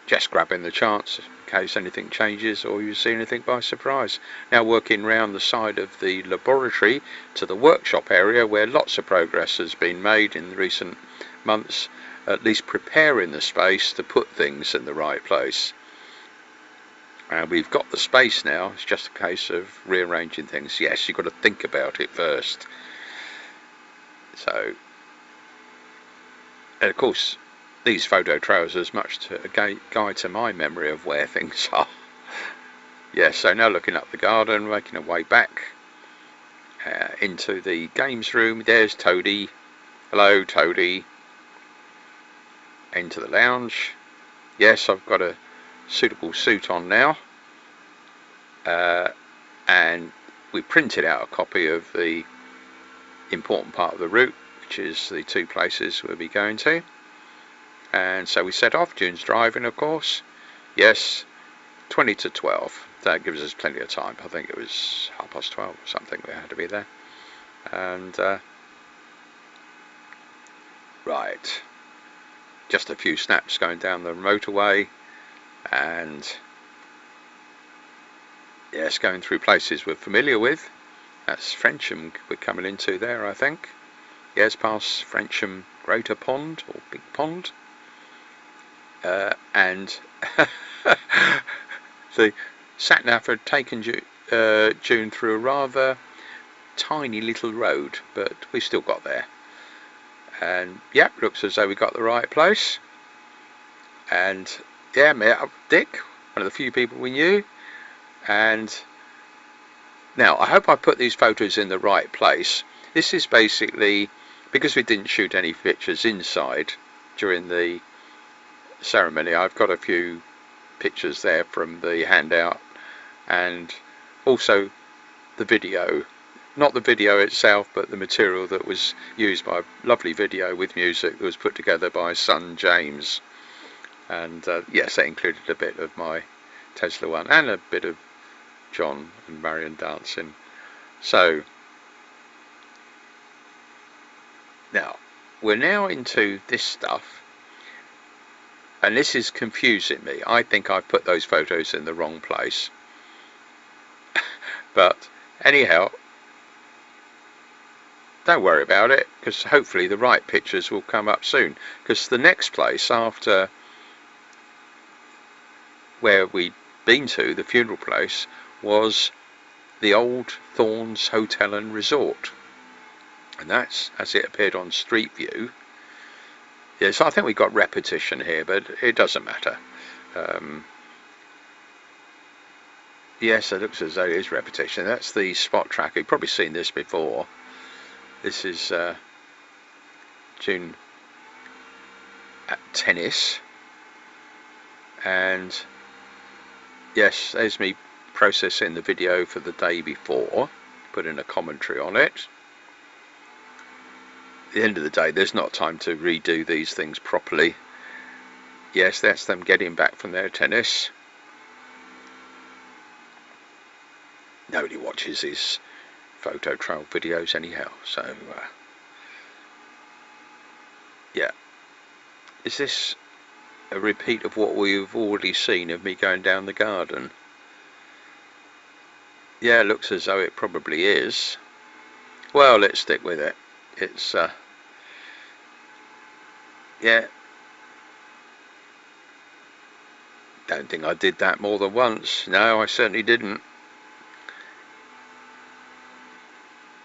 S1: just grabbing the chance in case anything changes or you see anything by surprise. Now working round the side of the laboratory to the workshop area, where lots of progress has been made in recent months, at least preparing the space to put things in the right place. And we've got the space now, it's just a case of rearranging things. Yes, you've got to think about it first. So, and of course, these photo trails are as much to a guide to my memory of where things are. Yes, so now looking up the garden, making our way back into the games room. There's Toadie. Hello, Toadie. Into the lounge. Yes, I've got a suitable suit on now. And we printed out a copy of the important part of the route, which is the two places we'll be going to. And so we set off. June's driving, of course. Yes, 20 to 12. That gives us plenty of time. I think it was 12:30 or something we had to be there. And right, just a few snaps going down the motorway, and yes, going through places we're familiar with. That's Frensham we're coming into there, I think. Yes, past Frensham Greater Pond, or Big Pond. And the sat-nav had taken June through a rather tiny little road, but we still got there. And yeah, looks as though we got the right place. And yeah, met up with Dick, one of the few people we knew. And now I hope I put these photos in the right place. This is basically because we didn't shoot any pictures inside during the ceremony. I've got a few pictures there from the handout, and also the video, not the video itself, but the material that was used, by a lovely video with music that was put together by son James. And yes, that included a bit of my Tesla one and a bit of John and Marion dancing. So now we're now into this stuff, and this is confusing me. I think I've put those photos in the wrong place. But anyhow, don't worry about it, because hopefully the right pictures will come up soon. Because the next place after where we'd been to, the funeral place, was the old Thorns Hotel and Resort, and that's as it appeared on Street View. Yes, I think we got repetition here, but it doesn't matter. Yes, it looks as though it is repetition. That's the spot tracker. You've probably seen this before. This is June at tennis, and yes, there's me processing the video for the day before, putting a commentary on it. At the end of the day, there's not time to redo these things properly. Yes, that's them getting back from their tennis. Nobody watches his photo trail videos anyhow, so yeah. Is this a repeat of what we've already seen of me going down the garden? Yeah, it looks as though it probably is. Well, let's stick with it. It's yeah, don't think I did that more than once. No, I certainly didn't.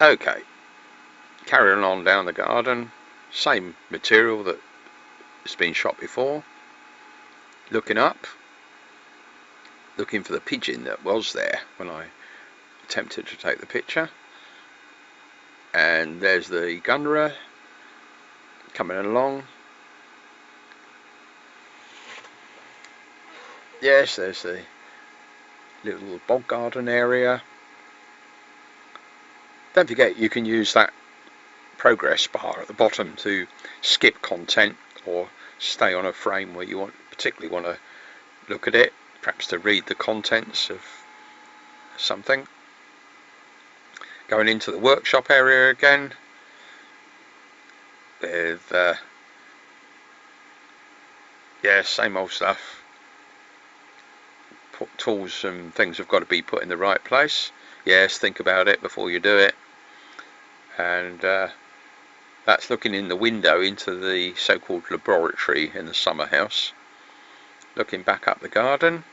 S1: Okay, carrying on down the garden, same material that has been shot before. Looking up, looking for the pigeon that was there when I attempted to take the picture. And there's the gunnerer coming along. Yes, there's the little bog garden area. Don't forget, you can use that progress bar at the bottom to skip content or stay on a frame where you particularly want to look at it, perhaps to read the contents of something. Going into the workshop area again with yeah, same old stuff. Tools and things have got to be put in the right place. Yes, think about it before you do it. And that's looking in the window into the so-called laboratory in the summer house. Looking back up the garden.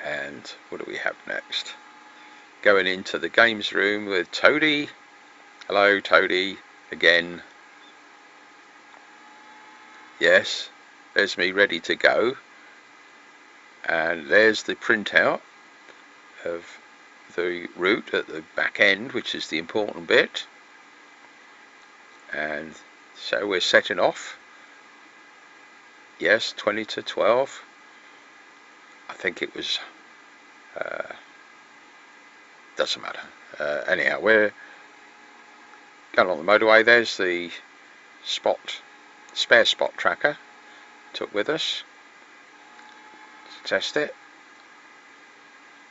S1: And what do we have next? Going into the games room with Toadie. Hello, Toadie, again. Yes, there's me ready to go. And there's the printout of the route at the back end, which is the important bit. And so we're setting off. Yes, 20 to 12. I think it was doesn't matter. Anyhow, we're going on the motorway. There's the spare spot tracker took with us to test it.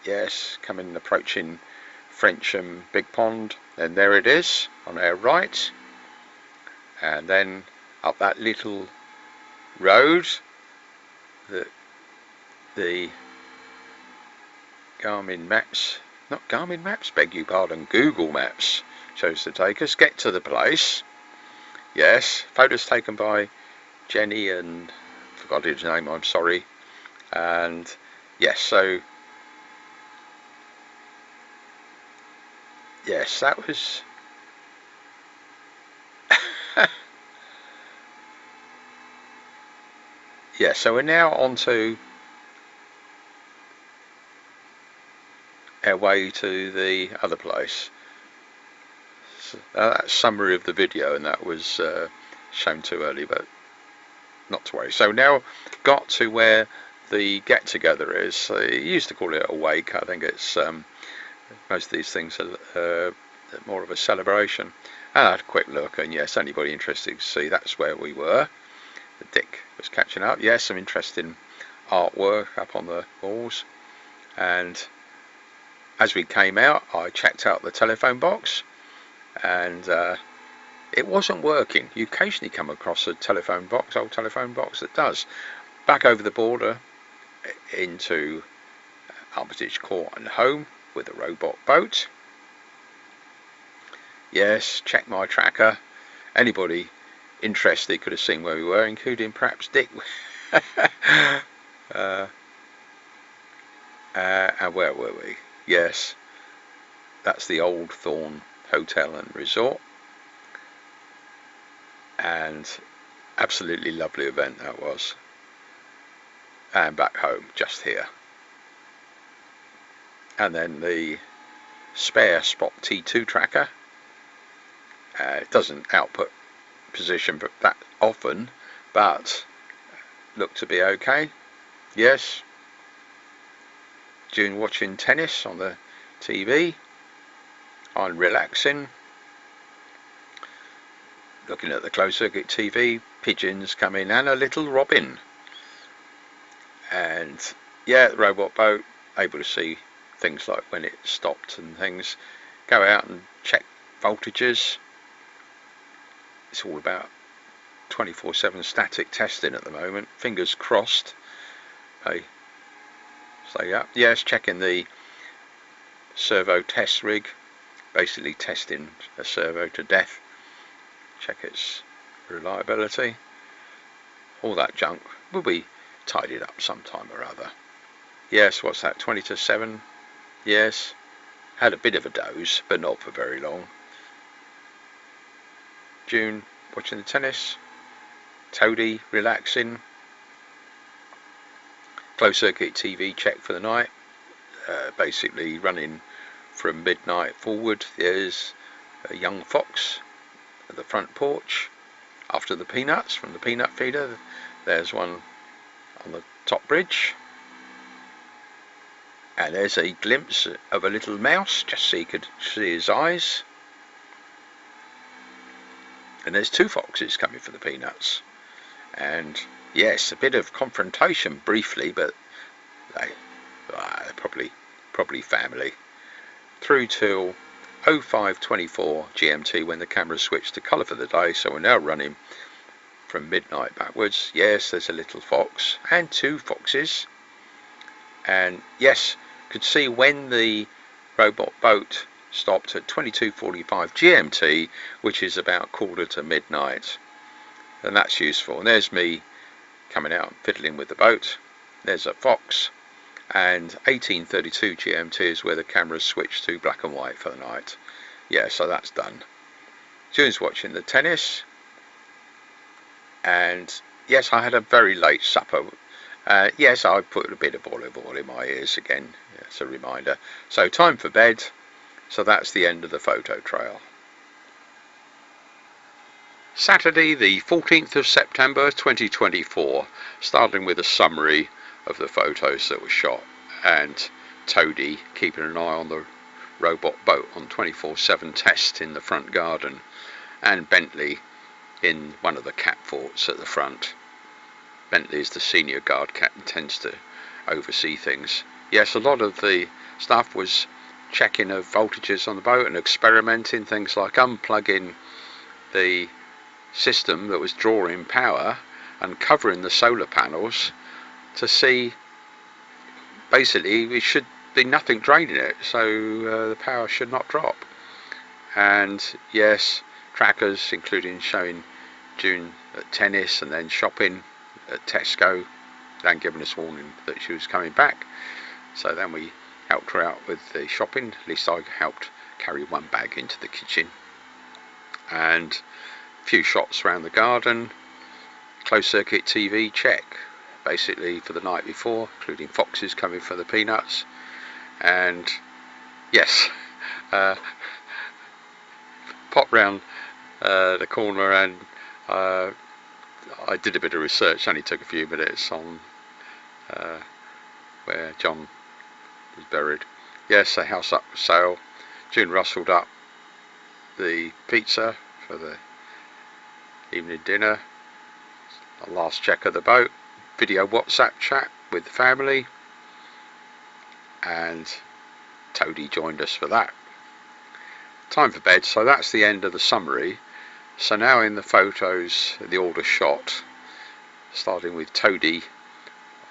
S1: Yes, approaching Frensham Big Pond, and there it is on our right. And then up that little road that the Garmin Maps, not Garmin Maps, beg your pardon, Google Maps chose to take us, get to the place. Yes, photos taken by Jenny and forgot his name, I'm sorry. And yes, so yes, that was yeah, so we're now on to our way to the other place. So, that's summary of the video, and that was shown too early, but not to worry. So now got to where the get together is. They used to call it a wake. I think it's most of these things are more of a celebration. And I had a quick look, and yes, anybody interested to see that's where we were. Dick was catching up. Yes, some interesting artwork up on the walls. And as we came out, I checked out the telephone box, and it wasn't working. You occasionally come across a old telephone box that does. Back over the border into Armitage Court and home with a robot boat. Yes, check my tracker. Anybody interested could have seen where we were, including perhaps Dick And where were we? Yes, that's the Old Thorn Hotel and Resort, and absolutely lovely event that was. And back home, just here. And then the spare Spot T2 tracker. It doesn't output position but that often, but looked to be okay. Yes. June watching tennis on the TV. I'm relaxing, looking at the closed circuit TV, pigeons come in and a little robin. And yeah, the robot boat, able to see things like when it stopped and things. Go out and check voltages. It's all about 24/7 static testing at the moment. Fingers crossed. Hey, so yeah, yes, checking the servo test rig. Basically testing a servo to death. Check its reliability. All that junk will be tidied up sometime or other. Yes, what's that, 20 to 7? Yes, had a bit of a doze, but not for very long. June watching the tennis. Toadie relaxing. Closed circuit TV check for the night. Basically running from midnight forward. There's a young fox at the front porch after the peanuts from the peanut feeder. There's one on the top bridge, and there's a glimpse of a little mouse just so you could see his eyes. And there's two foxes coming for the peanuts, and yes, a bit of confrontation briefly, but they're probably family. Through till 05:24 GMT when the camera switched to colour for the day, so we're now running from midnight backwards. Yes, there's a little fox and two foxes, and yes, could see when the robot boat stopped at 22:45 GMT, which is about quarter to midnight, and that's useful. And there's me coming out and fiddling with the boat. There's a fox, and 18:32 GMT is where the camera switched to black and white for the night. Yeah, so that's done. June's watching the tennis, and yes, I had a very late supper. Yes, I put a bit of olive oil in my ears again, as a reminder. So time for bed. So that's the end of the photo trail. Saturday the 14th of September 2024, starting with a summary of the photos that were shot, and Toadie keeping an eye on the robot boat on 24/7 test in the front garden, and Bentley in one of the cat forts at the front. Bentley is the senior guard cat and tends to oversee things. Yes, a lot of the stuff was checking of voltages on the boat and experimenting, things like unplugging the system that was drawing power and covering the solar panels to see, basically it should be nothing draining it, so the power should not drop. And yes, trackers including showing June at tennis and then shopping at Tesco, and giving us warning that she was coming back. So then we helped her out with the shopping. At least I helped carry one bag into the kitchen, and a few shots around the garden. Closed circuit TV check basically for the night before, including foxes coming for the peanuts. And yes, popped round the corner, and I did a bit of research, only took a few minutes, on where John was buried. Yes, a house up for sale. June rustled up the pizza for the evening dinner. A last check of the boat, video WhatsApp chat with the family, and Toadie joined us for that. Time for bed, so that's the end of the summary. So now in the photos, the order shot, starting with Toadie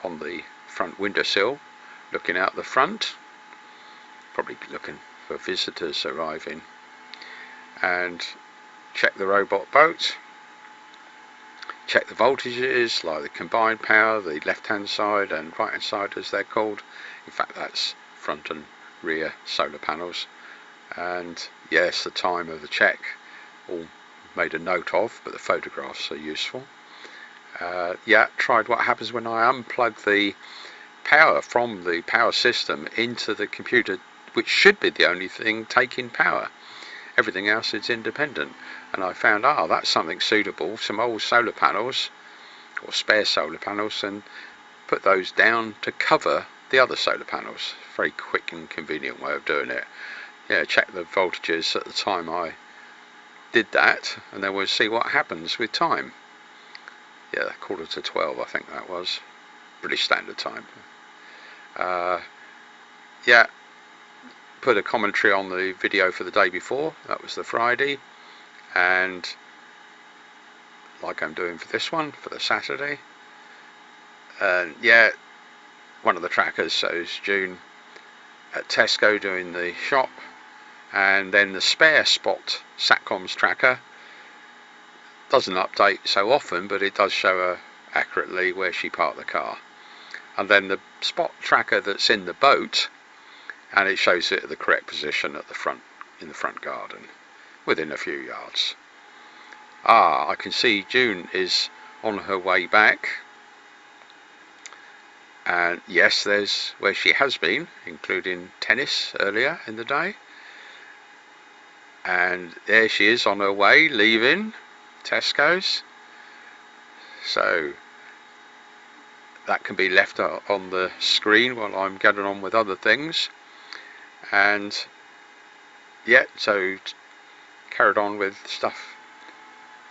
S1: on the front windowsill, looking out the front, probably looking for visitors arriving, and check the robot boat, check the voltages, like the combined power, the left hand side and right hand side as they're called. In fact, that's front and rear solar panels. And yes, the time of the check, all made a note of, but the photographs are useful. Yeah, tried what happens when I unplug the power from the power system into the computer, which should be the only thing taking power. Everything else is independent. And I found, that's something suitable, some old solar panels or spare solar panels, and put those down to cover the other solar panels. Very quick and convenient way of doing it. Yeah, check the voltages at the time I did that, and then we'll see what happens with time. Yeah, 11:45 I think that was, British Standard Time. Yeah, put a commentary on the video for the day before, that was the Friday, and like I'm doing for this one, for the Saturday. And yeah, one of the trackers shows June at Tesco doing the shop, and then the spare spot Satcoms tracker doesn't update so often, but it does show her accurately where she parked the car. And then the spot tracker that's in the boat, and it shows it at the correct position at the front, in the front garden, within a few yards. I can see June is on her way back, and yes, there's where she has been, including tennis earlier in the day, and there she is on her way leaving Tesco's. So that can be left on the screen while I'm getting on with other things. And yeah, so carried on with stuff,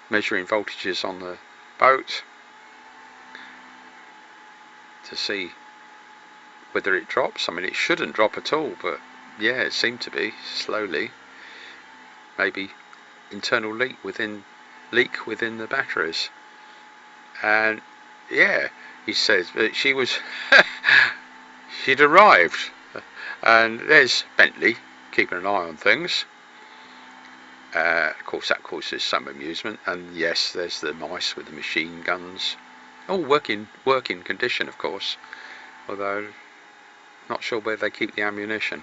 S1: measuring voltages on the boat to see whether it drops. I mean, it shouldn't drop at all, but yeah, it seemed to be slowly. Maybe internal leak within the batteries. And yeah, he says that she was she'd arrived, and there's Bentley keeping an eye on things. Of course, that causes some amusement. And yes, there's the mice with the machine guns, all working condition, of course, although not sure where they keep the ammunition.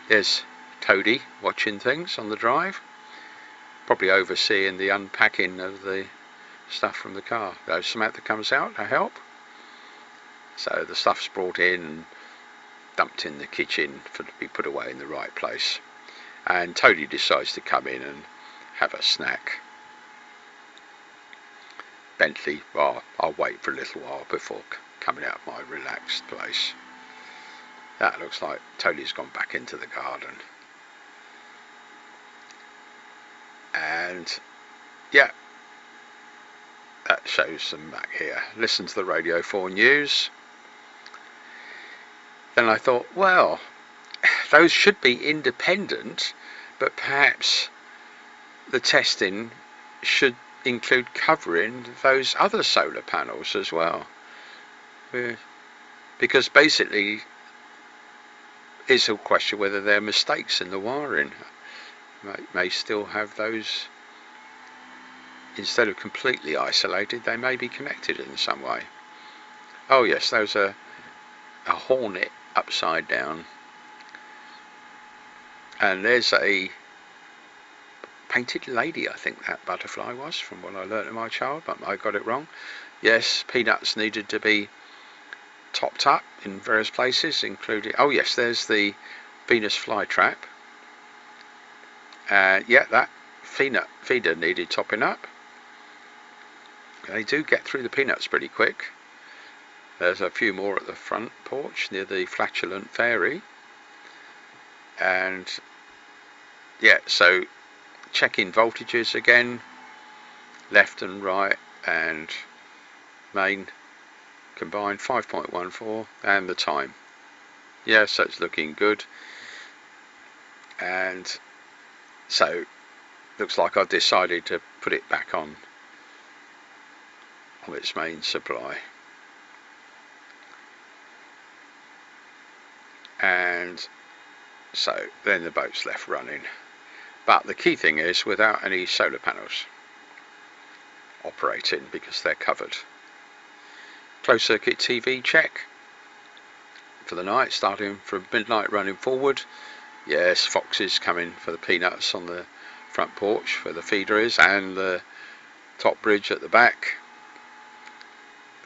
S1: There's Toadie watching things on the drive, probably overseeing the unpacking of the stuff from the car. There's Samantha comes out to help, so the stuff's brought in and dumped in the kitchen to be put away in the right place. And Toadie decides to come in and have a snack. Bentley, well, I'll wait for a little while before coming out of my relaxed place. That looks like Toadie's gone back into the garden. And yeah, that shows them back here. Listen to the Radio 4 news. Then I thought, well, those should be independent, but perhaps the testing should include covering those other solar panels as well. Because basically it's a question whether there are mistakes in the wiring. May still have those, instead of completely isolated, they may be connected in some way. Oh yes, there's a hornet upside down, and there's a painted lady, I think that butterfly was, from what I learnt of my child, but I got it wrong. Yes, peanuts needed to be topped up in various places, including, oh yes, there's the Venus flytrap. Yeah, that feeder needed topping up. They do get through the peanuts pretty quick. There's a few more at the front porch near the flatulent fairy. And yeah, so checking voltages again, left and right, and main combined 5.14, and the time. Yeah, so it's looking good. And so looks like I've decided to put it back on its main supply. And so then the boat's left running. But the key thing is, without any solar panels. operating because they're covered. Closed circuit TV check for the night, starting from midnight running forward. Yes, foxes coming for the peanuts on the front porch where the feeder is, and the top bridge at the back,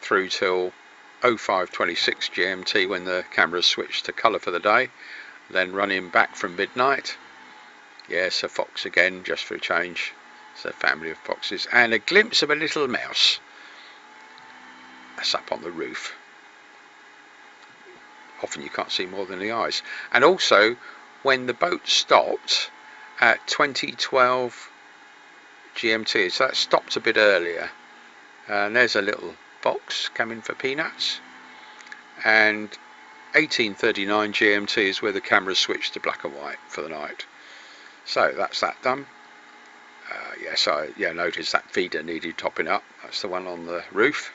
S1: through till 05:26 GMT when the cameras switched to colour for the day, then running back from midnight. Yes, a fox again, just for a change. It's a family of foxes, and a glimpse of a little mouse. That's up on the roof. Often you can't see more than the eyes. And also, when the boat stopped at 2012 GMT, so that stopped a bit earlier, and there's a little fox coming for peanuts, and 1839 GMT is where the camera switched to black and white for the night. So that's that done. Yes, I noticed that feeder needed topping up. That's the one on the roof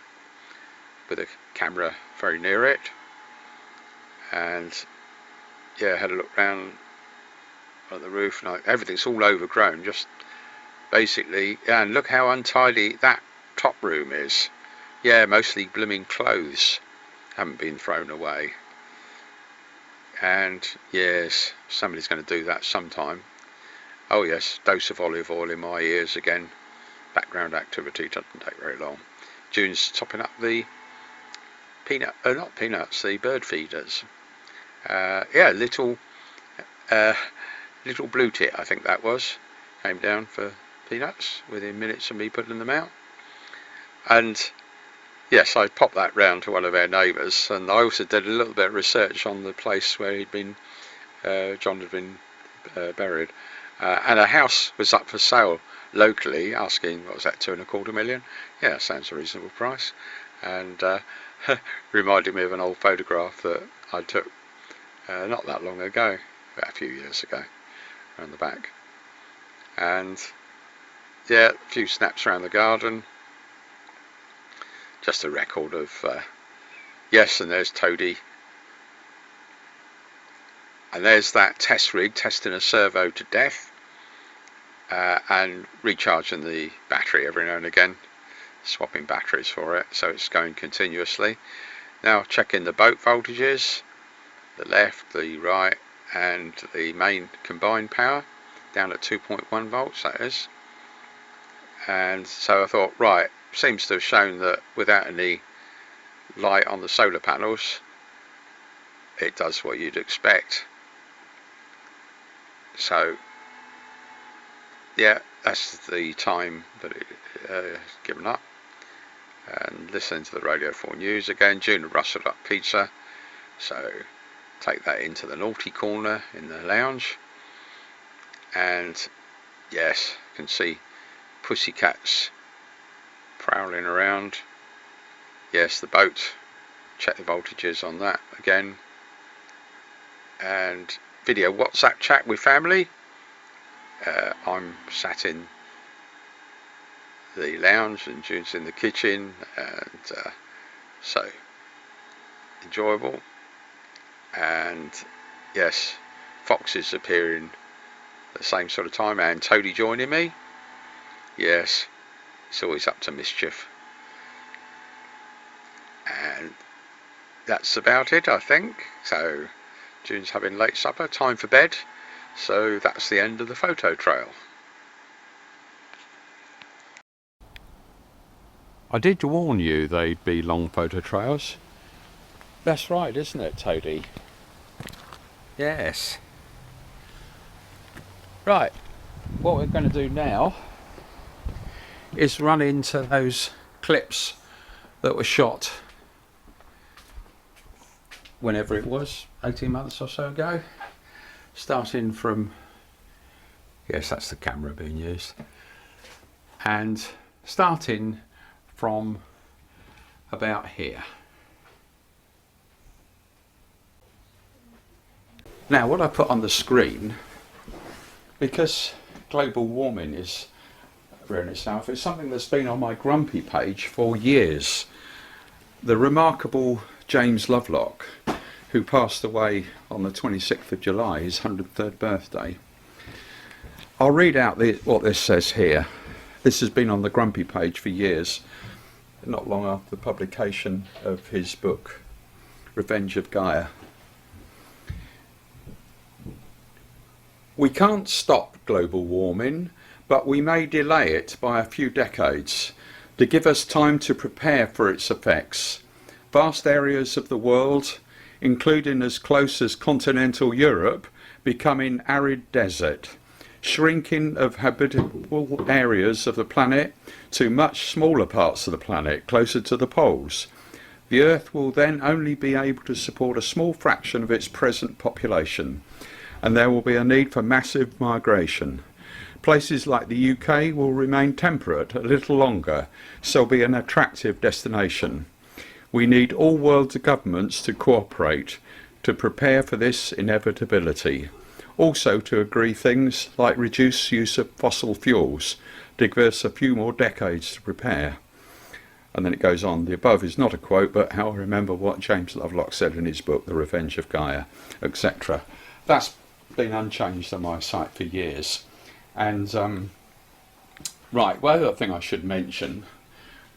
S1: with a camera very near it. And yeah, had a look round at the roof, and everything's all overgrown, just basically. And look how untidy that top room is. Yeah, mostly blooming clothes haven't been thrown away. And yes, somebody's going to do that sometime. Oh yes, dose of olive oil in my ears again. Background activity, doesn't take very long. June's topping up the the bird feeders. Yeah, little blue tit, I think that was, came down for peanuts within minutes of me putting them out. And yes, I popped that round to one of our neighbours, and I also did a little bit of research on the place where John had been buried. And a house was up for sale locally, asking, what was that, 2.25 million? Yeah, sounds a reasonable price. And reminded me of an old photograph that I took not that long ago, about a few years ago, around the back. And yeah, a few snaps around the garden. Just a record of, yes, and there's Toadie. And there's that test rig testing a servo to death, and recharging the battery every now and again, swapping batteries for it, so it's going continuously. Now checking the boat voltages, the left, the right, and the main combined power, down at 2.1 volts that is. And so I thought, right, seems to have shown that without any light on the solar panels, it does what you'd expect. So yeah, that's the time that it given up. And listening to the Radio 4 News again. June rustled up pizza, so take that into the naughty corner in the lounge. And yes, can see pussycats prowling around. Yes, the boat, check the voltages on that again. And video WhatsApp chat with family. I'm sat in the lounge and June's in the kitchen, and so enjoyable. And yes, foxes appearing at the same sort of time, and Toadie joining me. Yes, it's always up to mischief. And that's about it, I think. So June's having late supper, time for bed. So that's the end of the photo trail. I did warn you they'd be long photo trails. That's right, isn't it, Toadie? Yes. Right, what we're going to do now is run into those clips that were shot whenever it was, 18 months or so ago. Starting from, yes, that's the camera being used, and starting from about here. Now what I put on the screen, because global warming is rearing itself, it's something that's been on my grumpy page for years. The remarkable James Lovelock, who passed away on the 26th of July, his 103rd birthday. I'll read out what this says here. This has been on the Grumpy page for years, not long after the publication of his book, Revenge of Gaia. We can't stop global warming, but we may delay it by a few decades to give us time to prepare for its effects. Vast areas of the world, including as close as continental Europe, becoming arid desert, shrinking of habitable areas of the planet to much smaller parts of the planet, closer to the poles. The Earth will then only be able to support a small fraction of its present population, and there will be a need for massive migration. Places like the UK will remain temperate a little longer, so be an attractive destination. We need all world governments to cooperate to prepare for this inevitability. Also to agree things like reduce use of fossil fuels to give us a few more decades to prepare. And then it goes on. The above is not a quote, but how I remember what James Lovelock said in his book, The Revenge of Gaia, etc. That's been unchanged on my site for years. And right, well, the other thing I should mention,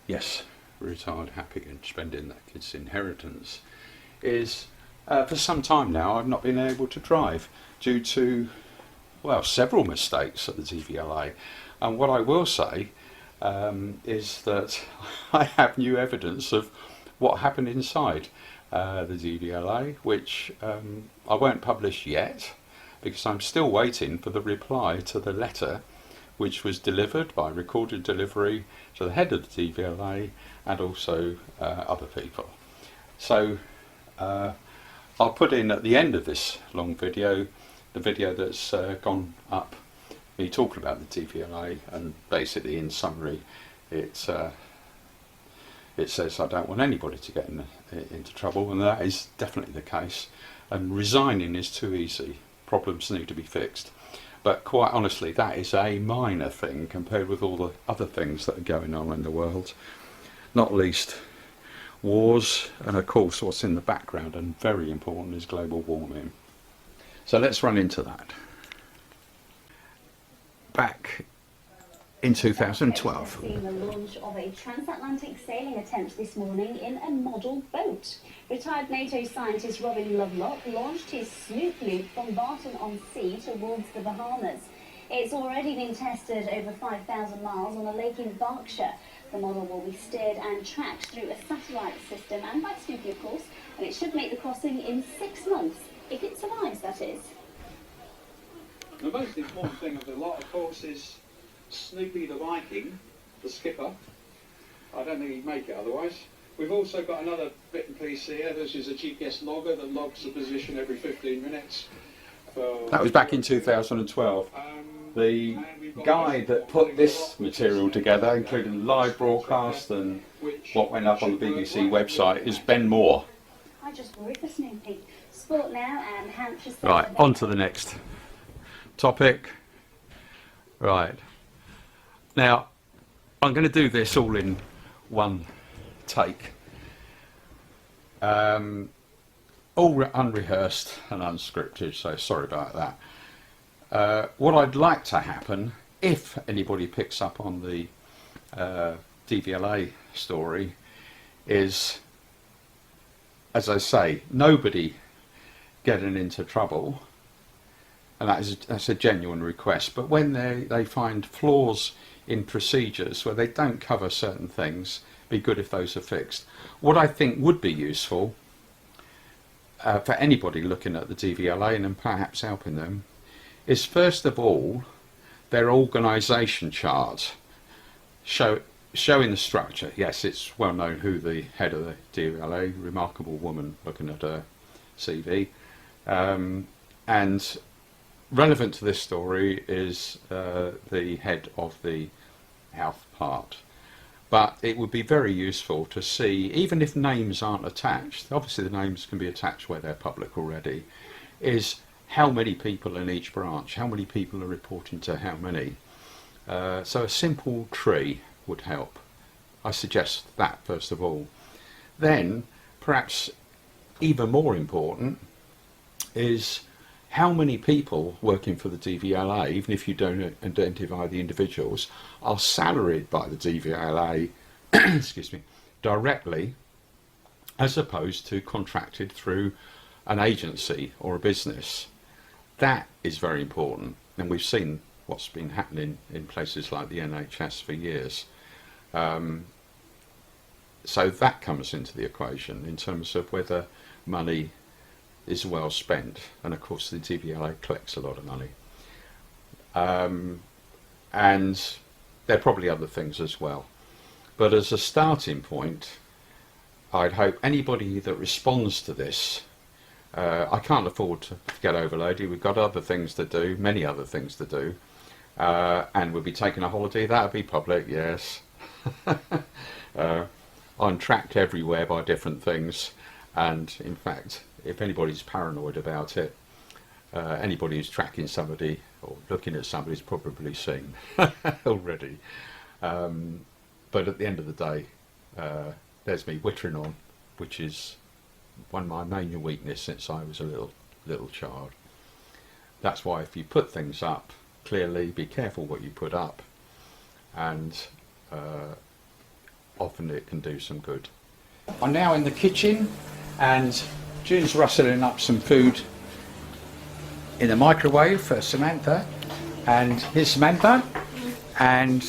S1: yes, retired happy and spending that kid's inheritance, is for some time now I've not been able to drive due to, well, several mistakes at the DVLA. And what I will say is that I have new evidence of what happened inside the DVLA, which I won't publish yet, because I'm still waiting for the reply to the letter which was delivered by recorded delivery to the head of the DVLA and also other people. So I'll put in at the end of this long video the video that's gone up, me talking about the DVLA, and basically in summary it says I don't want anybody to get into trouble, and that is definitely the case, and resigning is too easy. Problems need to be fixed. But quite honestly, that is a minor thing compared with all the other things that are going on in the world, not least wars, and of course what's in the background and very important is global warming. So let's run into that. Back in 2012.
S3: Seen the launch of a transatlantic sailing attempt this morning in a model boat. Retired NATO scientist Robin Lovelock launched his Snoop Loop from Barton-on-Sea towards the Bahamas. It's already been tested over 5,000 miles on a lake in Berkshire. The model will be steered and tracked through a satellite system and by Snoopy, of course, and it should make the crossing in 6 months, if it survives, that is.
S4: The most important thing of the lot, of course, is Snoopy the Viking, the skipper. I don't think he'd make it otherwise. We've also got another bit and piece here. This is a GPS logger that logs the position every 15 minutes.
S1: That was back in 2012. The guy that put this material together, including live broadcast and what went up on the BBC website, is Ben Moore.
S3: I just worry for Snoopy. Sport now and Hampshire.
S1: Right, on to the next topic. Right. Now, I'm going to do this all in one take. All unrehearsed and unscripted, so sorry about that. What I'd like to happen, if anybody picks up on the DVLA story, is, as I say, nobody getting into trouble, and that's a genuine request, but when they find flaws in procedures where they don't cover certain things, be good if those are fixed. What I think would be useful for anybody looking at the DVLA and perhaps helping them is, first of all, their organisation chart showing the structure. Yes, it's well known who the head of the DVLA, remarkable woman, looking at her CV, and relevant to this story is the head of the health part. But it would be very useful to see, even if names aren't attached, obviously the names can be attached where they're public already, is how many people in each branch, how many people are reporting to how many. So a simple tree would help. I suggest that first of all. Then, perhaps even more important, is how many people working for the DVLA, even if you don't identify the individuals, are salaried by the DVLA excuse me, directly, as opposed to contracted through an agency or a business. That is very important, and we've seen what's been happening in places like the NHS for years. So that comes into the equation in terms of whether money is well spent, and of course the DVLA collects a lot of money, and there are probably other things as well, but as a starting point, I'd hope anybody that responds to this, I can't afford to get overloaded, we've got other things to do, many other things to do, and we'll be taking a holiday, that'll be public, yes. I'm tracked everywhere by different things, and in fact, if anybody's paranoid about it, anybody who's tracking somebody or looking at somebody's probably seen already. But at the end of the day, there's me wittering on, which is one of my main weaknesses since I was a little child. That's why if you put things up, clearly be careful what you put up, and often it can do some good. I'm now in the kitchen, and June's rustling up some food in the microwave for Samantha, and here's Samantha, and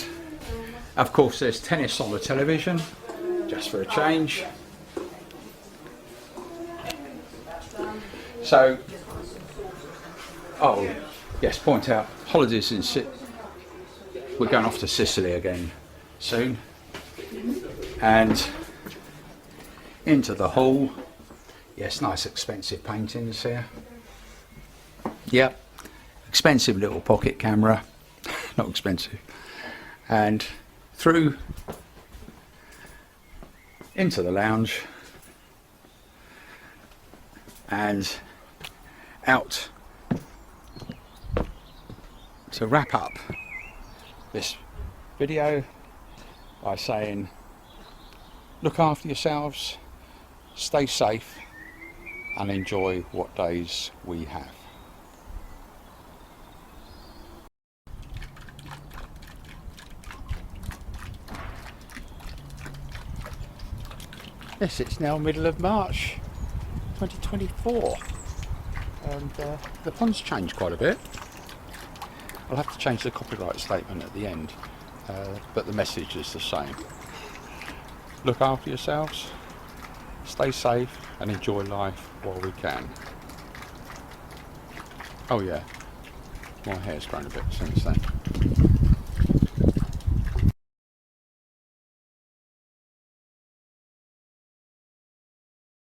S1: of course there's tennis on the television, just for a change. So, oh yes, point out, holidays in we're going off to Sicily again soon, and into the hall. Yes, nice expensive paintings here. Yep, expensive little pocket camera, not expensive. And through into the lounge and out to wrap up this video by saying, look after yourselves, stay safe, and enjoy what days we have. Yes, it's now middle of March 2024, and the pond's changed quite a bit. I'll have to change the copyright statement at the end, but the message is the same. Look after yourselves, stay safe, and enjoy life while we can. Oh yeah, my hair's grown a bit since then.